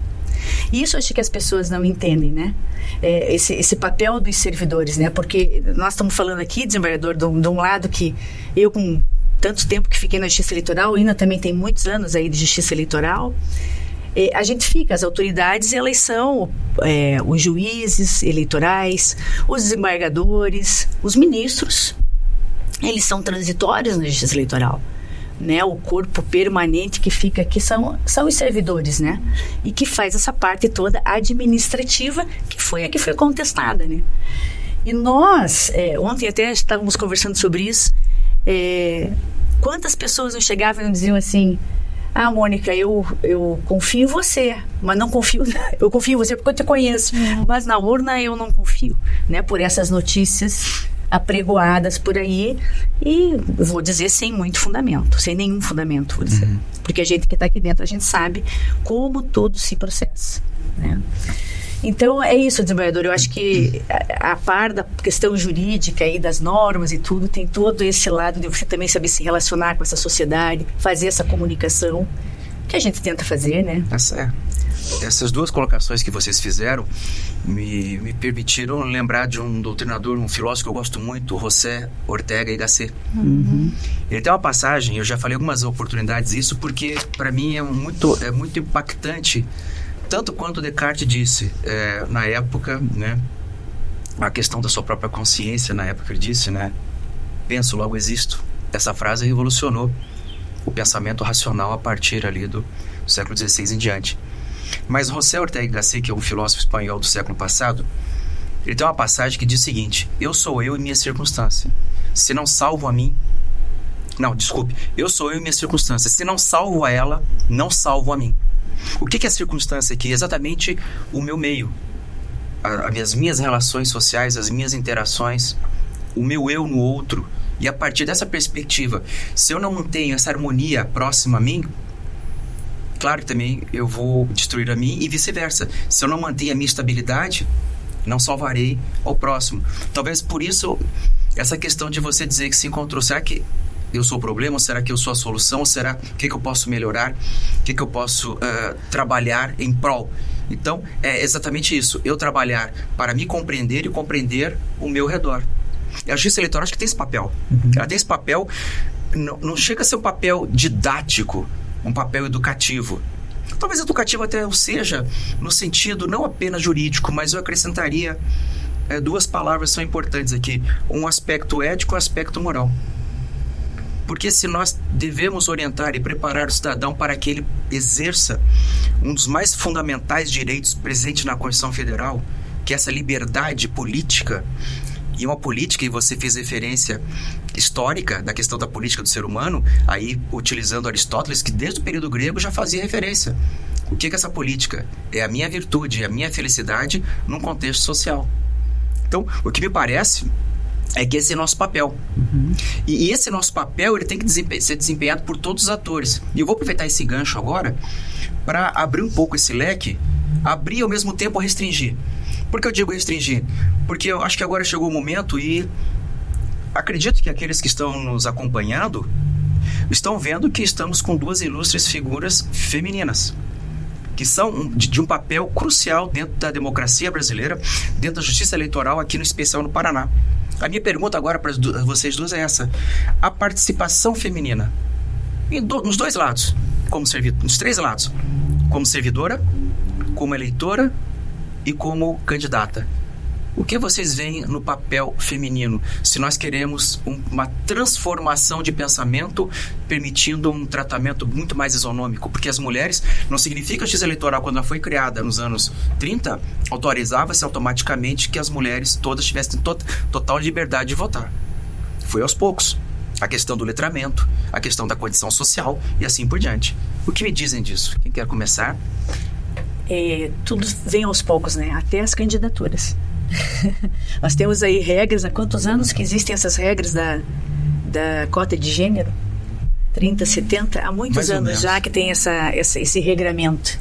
Isso acho que as pessoas não entendem, né? Esse papel dos servidores, né? Porque nós estamos falando aqui, desembargador, de um lado que eu, com tanto tempo que fiquei na justiça eleitoral, ainda também tem muitos anos aí de justiça eleitoral, a gente fica, as autoridades, elas são os juízes eleitorais, os desembargadores, os ministros, eles são transitórios na justiça eleitoral. né? O corpo permanente que fica aqui são os servidores, né? E que faz essa parte toda administrativa, que foi a que foi contestada, né? E nós, ontem até estávamos conversando sobre isso, quantas pessoas não chegavam e não diziam assim: ah, Mônica, eu confio em você, mas não confio... Eu confio em você porque eu te conheço, mas na urna eu não confio, né? Por essas notícias apregoadas por aí, e vou dizer sem muito fundamento, sem nenhum fundamento, vou dizer. Porque a gente que está aqui dentro, a gente sabe como tudo se processa, né? Então, é isso, desembargador. Eu acho que a par da questão jurídica e das normas e tudo, tem todo esse lado de você também saber se relacionar com essa sociedade, fazer essa comunicação, que a gente tenta fazer, né? Essas duas colocações que vocês fizeram me permitiram lembrar de um doutrinador, um filósofo que eu gosto muito, José Ortega y Gasset. Ele tem uma passagem, eu já falei algumas oportunidades isso, porque para mim é muito impactante, tanto quanto Descartes disse na época, né? A questão da sua própria consciência, na época ele disse, né? Penso, logo existo. Essa frase revolucionou o pensamento racional a partir ali do século XVI em diante. Mas José Ortega y Gasset, que é um filósofo espanhol do século passado, ele tem uma passagem que diz o seguinte: eu sou eu e minha circunstância. Se não salvo a mim... Não, desculpe. Eu sou eu e minha circunstância. Se não salvo a ela, não salvo a mim. O que é a circunstância aqui? Exatamente o meu meio. As minhas relações sociais, as minhas interações, o meu eu no outro. E a partir dessa perspectiva, se eu não mantenho essa harmonia próxima a mim, claro que também eu vou destruir a mim e vice-versa. Se eu não mantenho a minha estabilidade, não salvarei ao próximo. Talvez por isso, essa questão de você dizer que se encontrou, será que eu sou o problema? Ou será que eu sou a solução? Ou será o que eu posso melhorar? O que eu posso trabalhar em prol? Então, é exatamente isso. Eu trabalhar para me compreender e compreender o meu redor. A justiça eleitoral acho que tem esse papel. Ela tem esse papel, não chega a ser um papel didático, um papel educativo. Talvez educativo até seja no sentido não apenas jurídico, mas eu acrescentaria duas palavras são importantes aqui: um aspecto ético e um aspecto moral. Porque se nós devemos orientar e preparar o cidadão para que ele exerça um dos mais fundamentais direitos presentes na Constituição Federal, que é essa liberdade política, e uma política, e você fez referência histórica da questão da política do ser humano, aí utilizando Aristóteles, que desde o período grego já fazia referência. O que é essa política? É a minha virtude, é a minha felicidade num contexto social. Então, o que me parece é que esse é nosso papel. E esse nosso papel ele tem que ser desempenhado por todos os atores. E eu vou aproveitar esse gancho agora para abrir um pouco esse leque, abrir e ao mesmo tempo restringir. Por que eu digo restringir? Porque eu acho que agora chegou o momento e acredito que aqueles que estão nos acompanhando estão vendo que estamos com duas ilustres figuras femininas, que são de um papel crucial dentro da democracia brasileira, dentro da justiça eleitoral, aqui no especial no Paraná. A minha pergunta agora para vocês duas é essa: a participação feminina nos dois lados, nos três lados, como servidora, como eleitora e como candidata. O que vocês veem no papel feminino, se nós queremos uma transformação de pensamento, permitindo um tratamento muito mais isonômico? Porque as mulheres, não significa a justiça eleitoral, quando ela foi criada nos anos 30, autorizava-se automaticamente que as mulheres todas tivessem total liberdade de votar. Foi aos poucos. A questão do letramento, a questão da condição social e assim por diante. O que me dizem disso? Quem quer começar? Tudo vem aos poucos, né? Até as candidaturas. Nós temos aí regras. Há quantos anos que existem essas regras da cota de gênero? 30, 70? Há muitos anos já que tem esse regramento.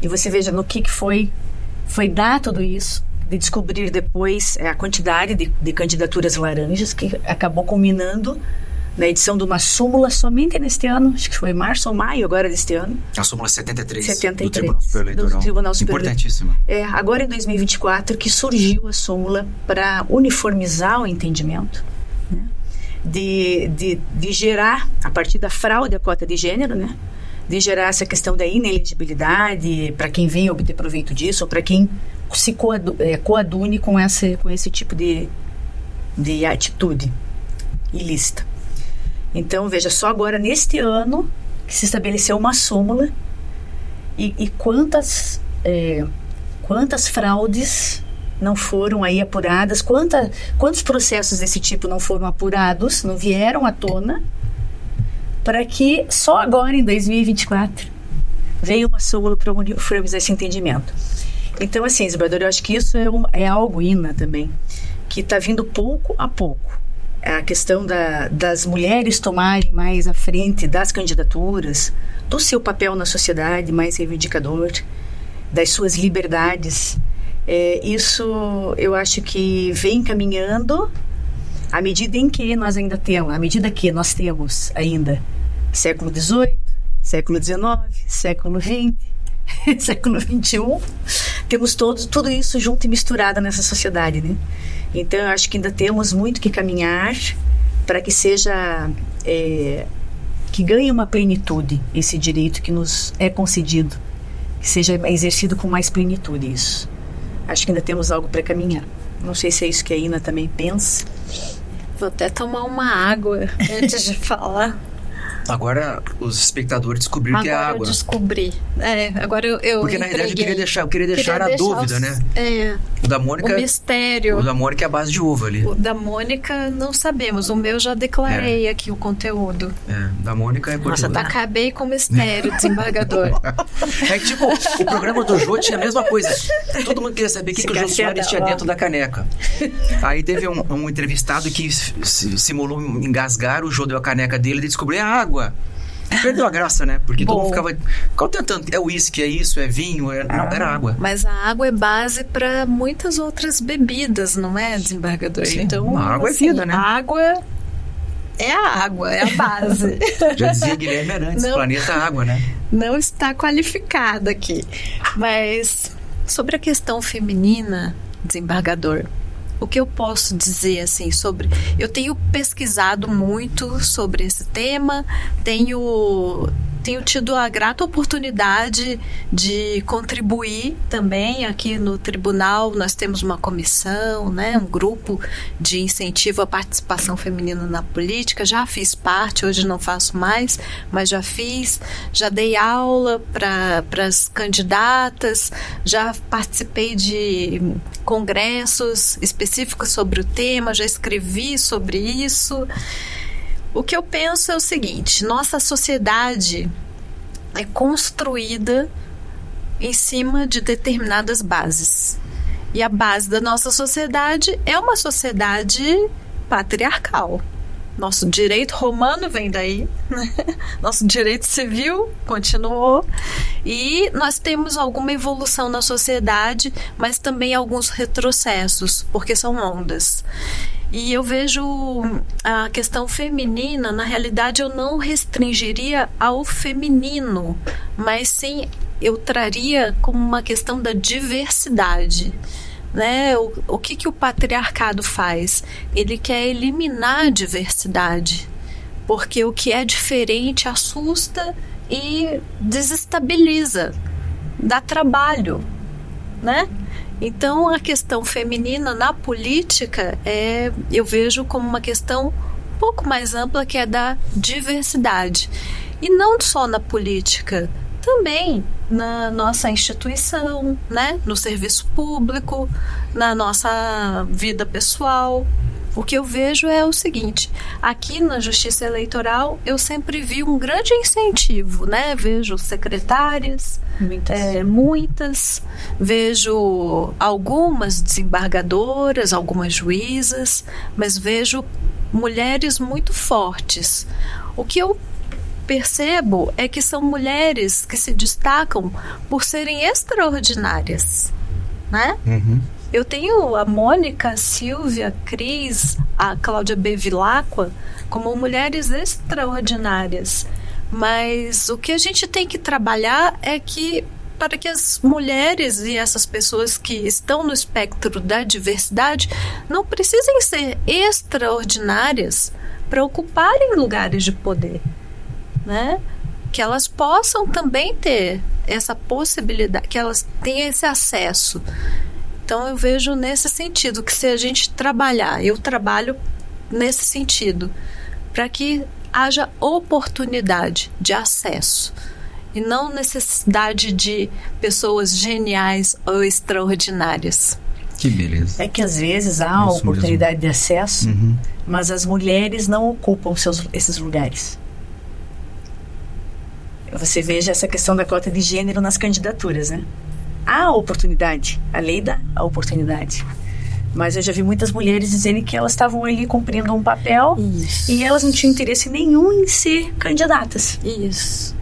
E você veja no que foi dar tudo isso, de descobrir depois a quantidade de candidaturas laranjas, que acabou culminando na edição de uma súmula somente neste ano, acho que foi março ou maio agora deste ano. A súmula 73 do Tribunal Superior Eleitoral. Importantíssima. Agora em 2024 que surgiu a súmula para uniformizar o entendimento, né? de gerar, a partir da fraude à cota de gênero, né? De gerar essa questão da ineligibilidade para quem vem obter proveito disso, ou para quem se coadune com esse tipo de atitude ilícita. Então, veja, só agora neste ano que se estabeleceu uma súmula e quantas fraudes não foram aí apuradas, quantos processos desse tipo não foram apurados, não vieram à tona, para que só agora, em 2024, veio uma súmula para uniformizar esse entendimento. Então, assim, desembargador, eu acho que isso é algo, Ina, também, que está vindo pouco a pouco. A questão das mulheres tomarem mais à frente das candidaturas, do seu papel na sociedade mais reivindicador, das suas liberdades. Isso eu acho que vem caminhando à medida em que nós ainda temos, à medida que nós temos ainda século XVIII, século XIX, século XX, século XXI, temos tudo isso junto e misturado nessa sociedade, né? Então, eu acho que ainda temos muito que caminhar para que seja, que ganhe uma plenitude esse direito que nos é concedido, que seja exercido com mais plenitude isso. Acho que ainda temos algo para caminhar. Não sei se é isso que a Ina também pensa. Vou até tomar uma água antes de falar. Agora os espectadores descobriram que é água. Agora eu descobri. Agora eu porque na verdade eu queria deixar a dúvida, né? O da Mônica, o mistério. O da Mônica é a base de uva ali. O da Mônica não sabemos. O meu já declarei aqui o conteúdo. Da Mônica é Nossa, acabei com o mistério, desembargador. É que tipo, o programa do Jô tinha a mesma coisa. Todo mundo queria saber o que o Jô Soares tinha dentro da caneca. Aí teve um entrevistado que simulou engasgar, o Jô deu a caneca dele e descobriu água. Perdeu a graça, né? Porque todo mundo ficava tentando. É uísque, é isso, é vinho, não, era água. Mas a água é base para muitas outras bebidas, não é, desembargador? Sim, então, a água é vida, né? A água é a água, é a base. Já dizia Guilherme Arantes, planeta água, né? Não está qualificada aqui. Mas sobre a questão feminina, desembargador, o que eu posso dizer assim sobre... Eu tenho pesquisado muito sobre esse tema, tenho tido a grata oportunidade de contribuir também aqui no tribunal. Nós temos uma comissão, né, um grupo de incentivo à participação feminina na política. Já fiz parte, hoje não faço mais, mas já fiz. Já dei aula para as candidatas, já participei de congressos específicos sobre o tema, já escrevi sobre isso. O que eu penso é o seguinte: nossa sociedade é construída em cima de determinadas bases. E a base da nossa sociedade é uma sociedade patriarcal. Nosso direito romano vem daí, né? Nosso direito civil continuou. E nós temos alguma evolução na sociedade, mas também alguns retrocessos, porque são ondas. E eu vejo a questão feminina, na realidade eu não restringiria ao feminino, mas sim eu traria como uma questão da diversidade. Né? O que o patriarcado faz? Ele quer eliminar a diversidade, porque o que é diferente assusta e desestabiliza, dá trabalho, né? Então a questão feminina na política eu vejo como uma questão um pouco mais ampla, que é da diversidade. E não só na política, também na nossa instituição, né? No serviço público, na nossa vida pessoal. O que eu vejo é o seguinte: aqui na Justiça Eleitoral eu sempre vi um grande incentivo, né? Vejo secretárias, muitas, vejo algumas desembargadoras, algumas juízas, mas vejo mulheres muito fortes. O que eu percebo é que são mulheres que se destacam por serem extraordinárias, né? Uhum. Eu tenho a Mônica, a Silvia, a Cris, a Cláudia Bevilacqua como mulheres extraordinárias. Mas o que a gente tem que trabalhar é que, para que as mulheres e essas pessoas que estão no espectro da diversidade não precisem ser extraordinárias para ocuparem lugares de poder, né? Que elas possam também ter essa possibilidade, que elas tenham esse acesso. Então eu vejo nesse sentido que, se a gente trabalhar, eu trabalho nesse sentido, para que haja oportunidade de acesso e não necessidade de pessoas geniais ou extraordinárias. Que beleza. É que às vezes há a oportunidade de acesso, mas as mulheres não ocupam esses lugares. Você veja essa questão da cota de gênero nas candidaturas, né? Há oportunidade, a lei dá a oportunidade. Mas eu já vi muitas mulheres dizendo que elas estavam ali cumprindo um papel. Isso. E elas não tinham interesse nenhum em ser candidatas. Isso.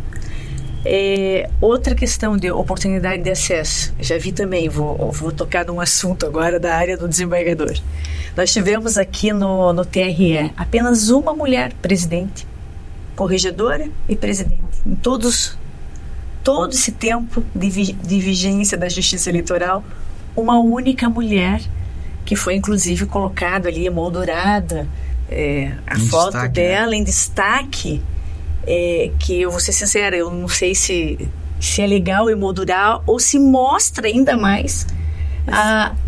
Outra questão de oportunidade de acesso, já vi também, vou tocar num assunto agora da área do desembargador. Nós tivemos aqui no TRE apenas uma mulher presidente, corregedora e presidente. Em todo esse tempo de vigência da Justiça Eleitoral, uma única mulher, que foi inclusive colocada ali, emoldurada, a foto destaque, dela, né? Em destaque, que eu vou ser sincera, eu não sei se é legal emoldurar ou se mostra ainda mais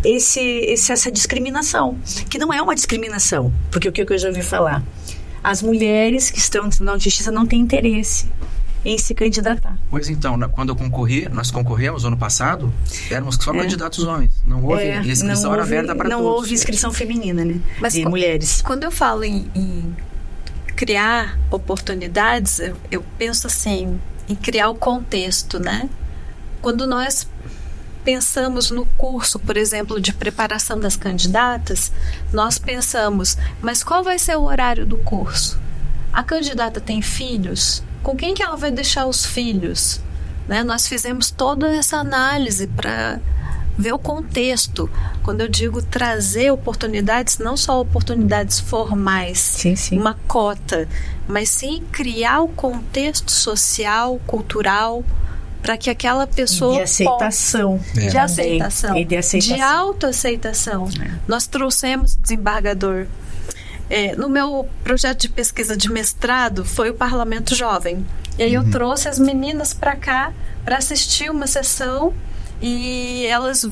essa discriminação, que não é uma discriminação, porque o que eu já ouvi falar, as mulheres que estão na justiça não têm interesse em se candidatar. Pois então, quando nós concorremos ano passado, éramos só candidatos homens. Não houve inscrição, era aberta para todos. Não houve inscrição feminina, né? Mas de mulheres. Quando eu falo em criar oportunidades, eu penso assim, em criar o contexto, né? Quando nós pensamos no curso, por exemplo, de preparação das candidatas, nós pensamos, mas qual vai ser o horário do curso? A candidata tem filhos? Com quem que ela vai deixar os filhos? Né? Nós fizemos toda essa análise para ver o contexto. Quando eu digo trazer oportunidades, não só oportunidades formais, sim. Uma cota, mas sim criar o contexto social, cultural, para que aquela pessoa... De aceitação. De aceitação. E de aceitação. De autoaceitação. Nós trouxemos, desembargador, no meu projeto de pesquisa de mestrado, foi o Parlamento Jovem. E aí eu trouxe as meninas para cá para assistir uma sessão e elas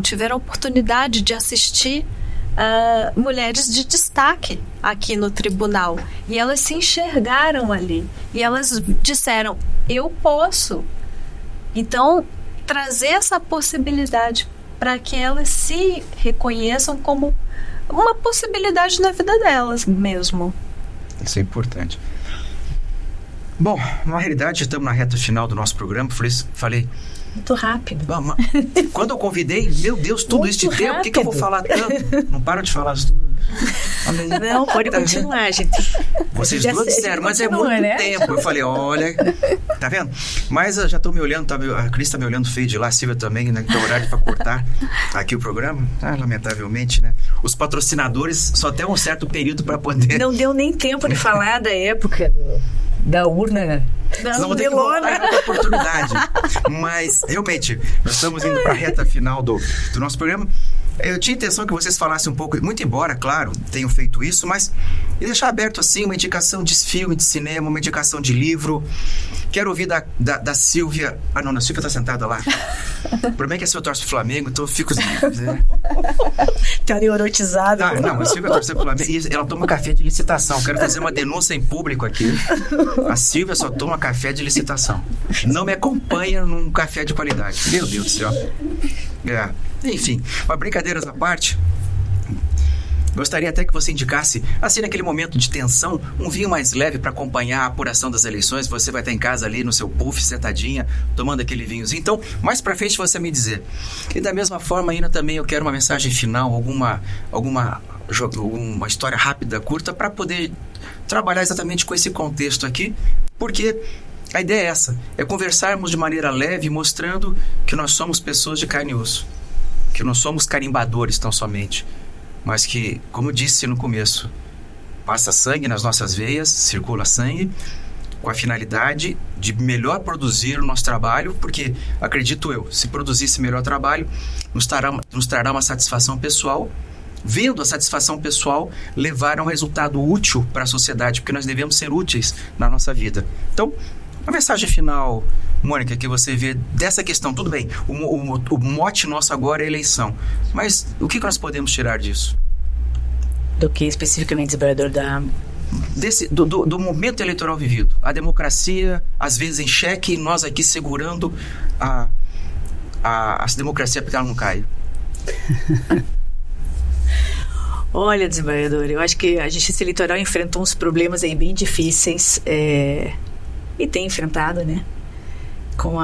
tiveram a oportunidade de assistir mulheres de destaque aqui no tribunal. E elas se enxergaram ali. E elas disseram, eu posso. Então, trazer essa possibilidade para que elas se reconheçam como uma possibilidade na vida delas mesmo. Isso é importante. Bom, na realidade, estamos na reta final do nosso programa. Falei muito rápido. Quando eu convidei, meu Deus, tudo isso de tempo, o que eu vou falar tanto? Não para de falar as duas. Não, pode continuar, gente. Vocês duas disseram, mas continua, é muito tempo. Eu falei, olha, tá vendo? Mas eu já tô me olhando, a Cris tá me olhando feio de lá, a Silvia também, né? Que tem horário pra cortar aqui o programa. Lamentavelmente, né? Os patrocinadores só tem um certo período pra poder... Não deu nem tempo de falar da época da urna. Não vou ter que voltar em outra oportunidade. Mas, realmente, nós estamos indo para a reta final do nosso programa. Eu tinha a intenção que vocês falassem um pouco, muito embora, claro, tenham feito isso, mas deixar aberto assim uma indicação de filme, de cinema, uma indicação de livro. Quero ouvir da Silvia. Não, a Silvia está sentada lá. O problema é que a Silvia torce pro Flamengo, então eu fico... Né? Tá neurotizado. Não, a Silvia torce pro Flamengo e ela toma café de licitação. Quero fazer uma denúncia em público aqui. A Silvia só toma café de licitação. Não me acompanha num café de qualidade. Meu Deus do céu. Enfim, mas brincadeiras à parte, gostaria até que você indicasse, assim, naquele momento de tensão, um vinho mais leve para acompanhar a apuração das eleições. Você vai estar em casa ali no seu puff, sentadinha, tomando aquele vinhozinho. Então, mais para frente você me dizer. E da mesma forma ainda também eu quero uma mensagem final, alguma história rápida, curta, para poder trabalhar exatamente com esse contexto aqui, porque... A ideia é essa, é conversarmos de maneira leve, mostrando que nós somos pessoas de carne e osso, que não somos carimbadores tão somente, mas que, como eu disse no começo, passa sangue nas nossas veias, circula sangue, com a finalidade de melhor produzir o nosso trabalho, porque, acredito eu, se produzisse melhor trabalho, nos trará uma satisfação pessoal, vendo a satisfação pessoal levar a um resultado útil para a sociedade, porque nós devemos ser úteis na nossa vida. Então, a mensagem final, Mônica, que você vê dessa questão, tudo bem, o mote nosso agora é eleição, mas o que nós podemos tirar disso? Do que especificamente, desembargador, do momento eleitoral vivido. A democracia, às vezes, em xeque, e nós aqui segurando a democracia para que ela não caia. Olha, desembargador, eu acho que a justiça eleitoral enfrentou uns problemas aí bem difíceis, e tem enfrentado, né? Com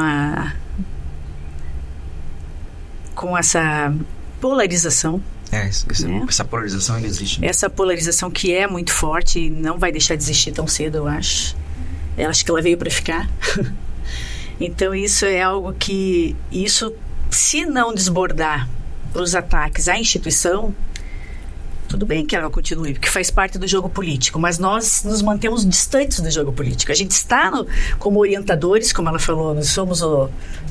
essa polarização. Né? Essa polarização ainda existe. Né? Essa polarização que é muito forte e não vai deixar de existir tão cedo, eu acho. Eu acho que ela veio para ficar. Então isso é algo que, se não desbordar para os ataques à instituição, tudo bem que ela continue, porque faz parte do jogo político, mas nós nos mantemos distantes do jogo político. A gente está como orientadores, como ela falou, nós somos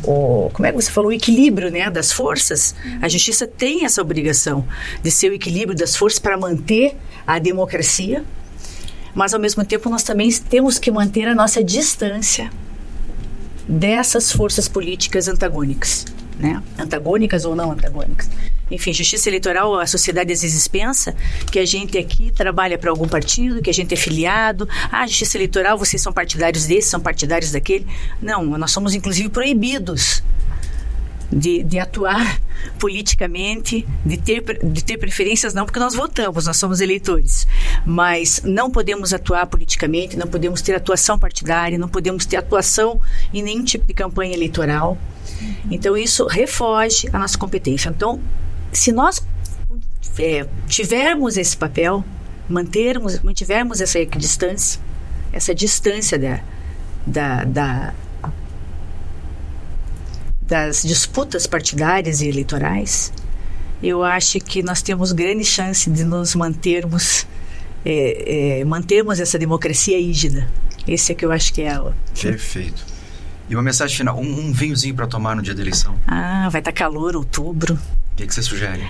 como é que você falou, o equilíbrio, né, das forças. A justiça tem essa obrigação de ser o equilíbrio das forças para manter a democracia, mas ao mesmo tempo nós também temos que manter a nossa distância dessas forças políticas antagônicas, né? Antagônicas ou não antagônicas. Enfim, justiça eleitoral, a sociedade às vezes pensa que a gente aqui trabalha para algum partido, que a gente é filiado. Justiça eleitoral, vocês são partidários desse, são partidários daquele. Não, nós somos inclusive proibidos de atuar politicamente, de ter preferências, não porque nós votamos, nós somos eleitores. Mas não podemos atuar politicamente, não podemos ter atuação partidária, não podemos ter atuação em nenhum tipo de campanha eleitoral. Então isso refoge a nossa competência. Então, se nós tivermos esse papel, mantivermos essa equidistância, essa distância das disputas partidárias e eleitorais, eu acho que nós temos grande chance de nos mantermos essa democracia rígida. Esse é que eu acho que é ela. Perfeito. E uma mensagem final, um vinhozinho para tomar no dia da eleição. Vai estar calor, outubro. O que você sugere?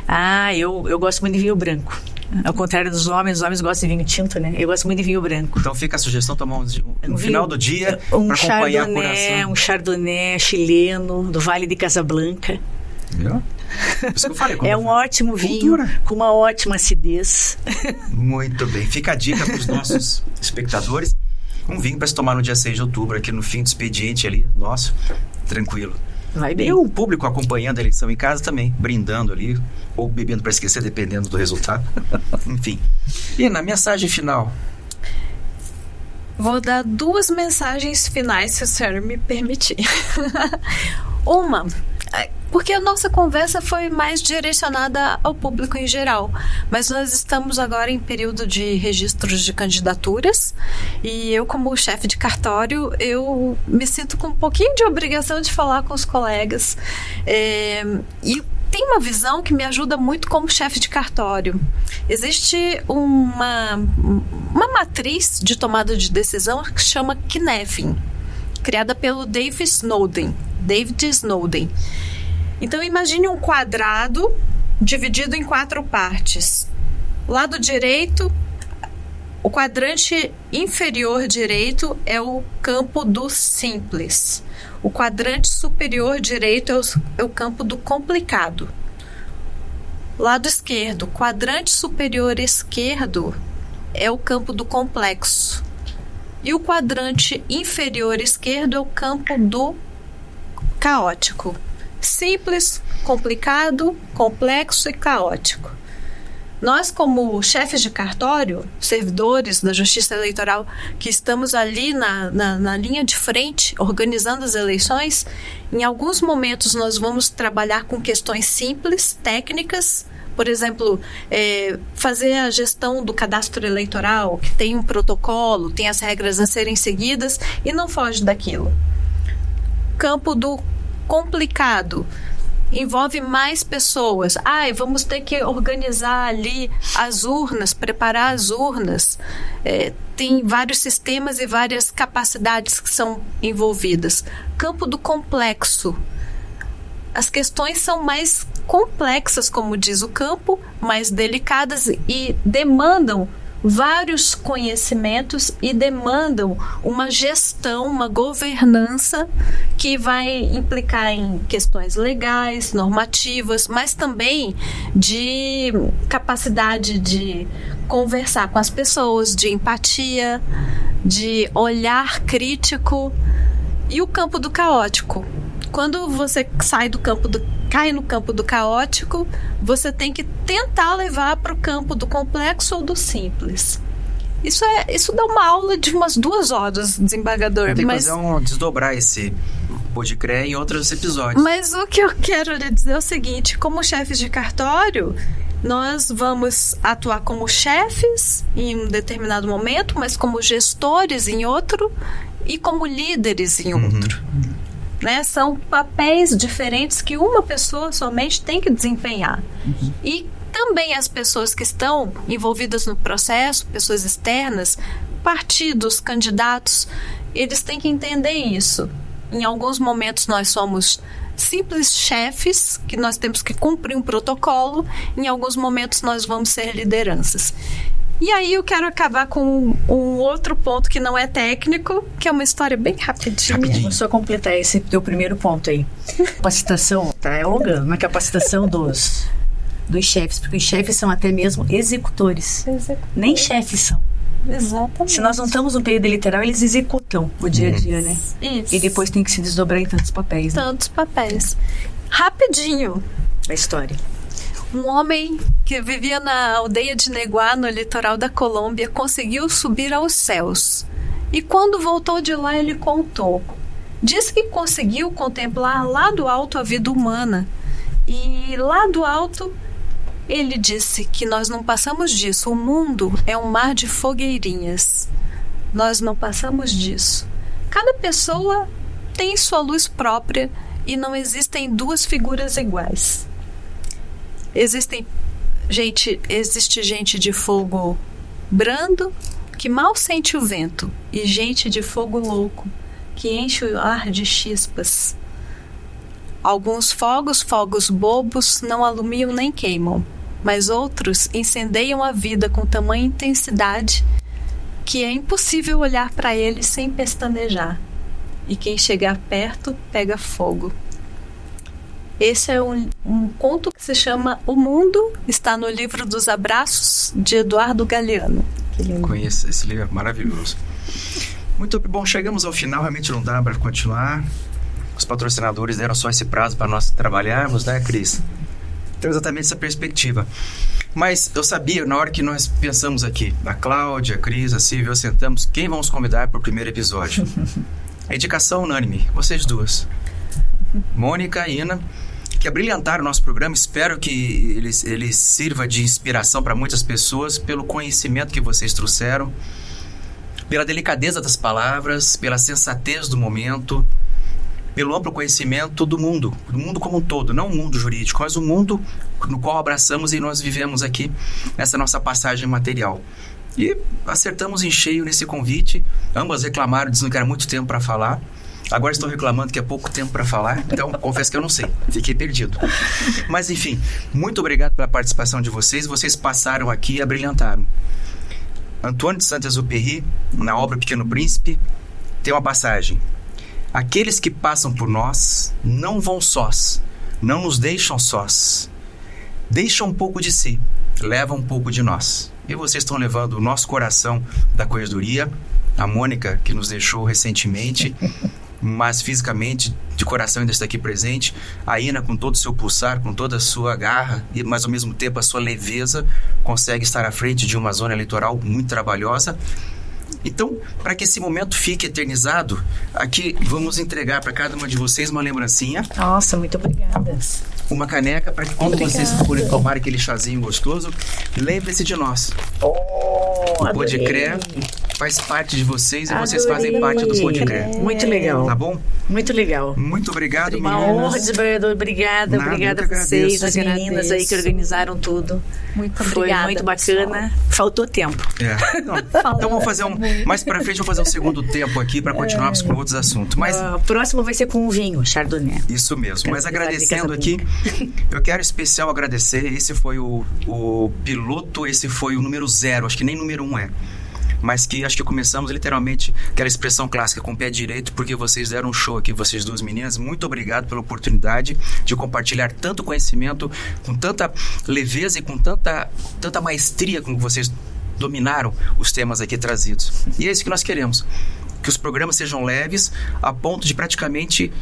Eu gosto muito de vinho branco. Ao contrário dos homens, os homens gostam de vinho tinto, né? Eu gosto muito de vinho branco. Então fica a sugestão, tomar no final do dia para acompanhar a curação. Um chardonnay chileno do Vale de Casablanca. Viu? Isso que eu falei, é um ótimo vinho, com uma ótima acidez. Muito bem. Fica a dica para os nossos espectadores. Um vinho para se tomar no dia 6 de outubro, aqui no fim do expediente ali, nosso, tranquilo. Vai bem. E o público acompanhando a eleição em casa também, brindando ali, ou bebendo para esquecer, dependendo do resultado. Enfim. E na mensagem final? Vou dar 2 mensagens finais, se a senhora me permitir. Uma, porque a nossa conversa foi mais direcionada ao público em geral, mas nós estamos agora em período de registros de candidaturas e eu, como chefe de cartório, eu me sinto com um pouquinho de obrigação de falar com os colegas e tem uma visão que me ajuda muito como chefe de cartório. Existe uma matriz de tomada de decisão que se chama Cynefin, criada pelo David Snowden. Então imagine um quadrado dividido em 4 partes. Lado direito, o quadrante inferior direito é o campo do simples. O quadrante superior direito é o campo do complicado. Lado esquerdo, quadrante superior esquerdo é o campo do complexo. E o quadrante inferior esquerdo é o campo do caótico. Simples, complicado, complexo e caótico. Nós, como chefes de cartório, servidores da Justiça Eleitoral, que estamos ali na linha de frente, organizando as eleições, em alguns momentos nós vamos trabalhar com questões simples, técnicas, por exemplo, fazer a gestão do cadastro eleitoral, que tem um protocolo, tem as regras a serem seguidas e não foge daquilo. Campo do complicado envolve mais pessoas. Vamos ter que organizar ali as urnas, preparar as urnas. Tem vários sistemas e várias capacidades que são envolvidas. Campo do complexo. As questões são mais complexas, como diz o campo, mais delicadas e demandam vários conhecimentos e demandam uma gestão, uma governança que vai implicar em questões legais, normativas, mas também de capacidade de conversar com as pessoas, de empatia, de olhar crítico e o campo do caótico. Quando você cai no campo do caótico, você tem que tentar levar para o campo do complexo ou do simples. Isso dá uma aula de umas 2 horas, desembargador. Tem que desdobrar esse Pode Crer em outros episódios. Mas o que eu quero lhe dizer é o seguinte: como chefes de cartório, nós vamos atuar como chefes em um determinado momento, mas como gestores em outro e como líderes em outro. Né? São papéis diferentes que uma pessoa somente tem que desempenhar. E também as pessoas que estão envolvidas no processo, pessoas externas, partidos, candidatos, eles têm que entender isso. Em alguns momentos nós somos simples chefes, que nós temos que cumprir um protocolo. Em alguns momentos nós vamos ser lideranças. E aí eu quero acabar com um outro ponto que não é técnico, que é uma história bem rapidinha. Vou só completar esse teu primeiro ponto aí. Capacitação, tá alongando, mas capacitação dos chefes, porque os chefes são até mesmo executores. Nem chefes são. Exatamente. Se nós não estamos no período literal, eles executam o dia a dia, né? Isso. E depois tem que se desdobrar em tantos papéis. Né? Tantos papéis. Rapidinho. A história. Um homem que vivia na aldeia de Neguá, no litoral da Colômbia, conseguiu subir aos céus. E quando voltou de lá, ele contou. Diz que conseguiu contemplar lá do alto a vida humana. E lá do alto, ele disse que nós não passamos disso. O mundo é um mar de fogueirinhas. Nós não passamos disso. Cada pessoa tem sua luz própria e não existem 2 figuras iguais. Existe gente de fogo brando que mal sente o vento e gente de fogo louco que enche o ar de chispas. Alguns fogos bobos não alumiam nem queimam, mas outros incendeiam a vida com tamanha intensidade que é impossível olhar para eles sem pestanejar. E quem chegar perto pega fogo. Esse é um conto que se chama O Mundo, está no livro dos Abraços, de Eduardo Galeano. Conheço, esse livro é maravilhoso. Muito bom, chegamos ao final, realmente não dá para continuar. Os patrocinadores deram só esse prazo para nós trabalharmos, né, Cris? Então, exatamente essa perspectiva. Mas eu sabia, na hora que nós pensamos aqui, a Cláudia, a Cris, a Silvia, sentamos, quem vamos convidar para o primeiro episódio? A indicação unânime, vocês duas. Mônica e Ina, que abrilhantaram o nosso programa. Espero que ele sirva de inspiração para muitas pessoas pelo conhecimento que vocês trouxeram, pela delicadeza das palavras, pela sensatez do momento, pelo amplo conhecimento do mundo como um todo, não o mundo jurídico, mas o mundo no qual abraçamos e nós vivemos aqui nessa nossa passagem material. E acertamos em cheio nesse convite. Ambas reclamaram, dizendo que era muito tempo para falar. Agora estou reclamando que é pouco tempo para falar, então confesso que eu não sei, fiquei perdido. Mas enfim, muito obrigado pela participação de vocês. Vocês passaram aqui e abrilhantaram. Antoine de Saint-Exupéry, na obra Pequeno Príncipe, tem uma passagem: aqueles que passam por nós não vão sós, não nos deixam sós, deixam um pouco de si, levam um pouco de nós. E vocês estão levando o nosso coração da corredoria, a Mônica, que nos deixou recentemente, mas fisicamente, de coração ainda está aqui presente, a Ina, com todo o seu pulsar, com toda a sua garra, e mas ao mesmo tempo a sua leveza, consegue estar à frente de uma zona eleitoral muito trabalhosa. Então, para que esse momento fique eternizado, aqui vamos entregar para cada uma de vocês uma lembrancinha. Nossa, muito obrigada. Uma caneca para que quando vocês forem tomar aquele chazinho gostoso, lembre-se de nós. Oh, Pode Crer faz parte de vocês e vocês fazem parte do Podcre. Muito legal. Tá bom? Muito legal. Muito obrigado, Uma meninas. honra, desembargador. Obrigada. Nada, Obrigada eu que a vocês, agradeço. as meninas aí que organizaram tudo. Muito Foi obrigada. muito bacana. Faltou tempo. Então vamos fazer mais pra frente, vamos fazer um segundo tempo aqui para continuarmos com outros assuntos. Mas O próximo vai ser com o vinho, Chardonnay. isso mesmo. Mas Quero agradecendo fazer aqui, eu quero em especial agradecer. Esse foi o piloto, esse foi o número 0, acho que nem número 1 é. Mas que acho que começamos literalmente aquela expressão clássica, com o pé direito, porque vocês deram um show aqui, vocês duas meninas. Muito obrigado pela oportunidade de compartilhar tanto conhecimento, com tanta leveza e com tanta maestria com que vocês dominaram os temas aqui trazidos. E é isso que nós queremos, que os programas sejam leves a ponto de praticamente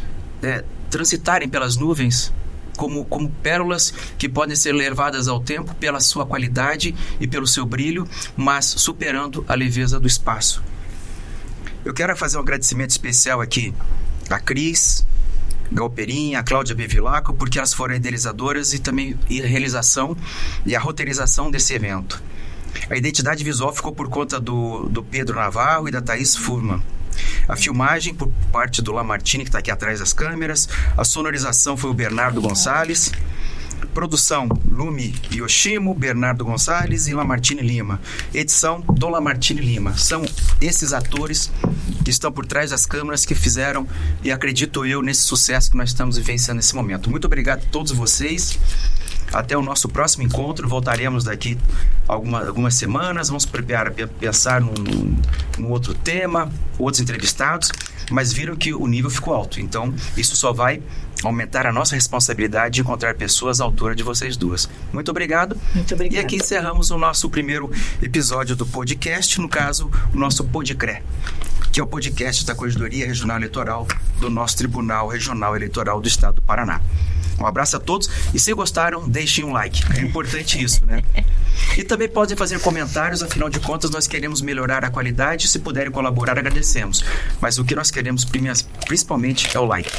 transitarem pelas nuvens como pérolas que podem ser levadas ao tempo pela sua qualidade e pelo seu brilho, mas superando a leveza do espaço. Eu quero fazer um agradecimento especial aqui a Cris Galperin, a Cláudia Bevilacqua, porque elas foram idealizadoras e também a realização e a roteirização desse evento. A identidade visual ficou por conta do Pedro Navarro e da Thaís Furman. A filmagem por parte do Lamartine, que está aqui atrás das câmeras. A sonorização foi o Bernardo Gonçalves. Produção, Lumi Yoshimo, Bernardo Gonçalves e Lamartine Lima. Edição do Lamartine Lima. São esses atores que estão por trás das câmeras que fizeram, e acredito eu, nesse sucesso que nós estamos vivenciando nesse momento. Muito obrigado a todos vocês. Até o nosso próximo encontro. Voltaremos daqui algumas semanas. Vamos pensar num outro tema, outros entrevistados. Mas viram que o nível ficou alto. Então, isso só vai aumentar a nossa responsabilidade de encontrar pessoas à altura de vocês duas. Muito obrigado. Muito obrigada. E aqui encerramos o nosso primeiro episódio do podcast, no caso, o nosso Podcre, que é o podcast da Corregedoria Regional Eleitoral do nosso Tribunal Regional Eleitoral do Estado do Paraná. Um abraço a todos e se gostaram, deixem um like. É importante isso, né? E também podem fazer comentários, afinal de contas nós queremos melhorar a qualidade. Se puderem colaborar, agradecemos. Mas o que nós queremos principalmente é o like.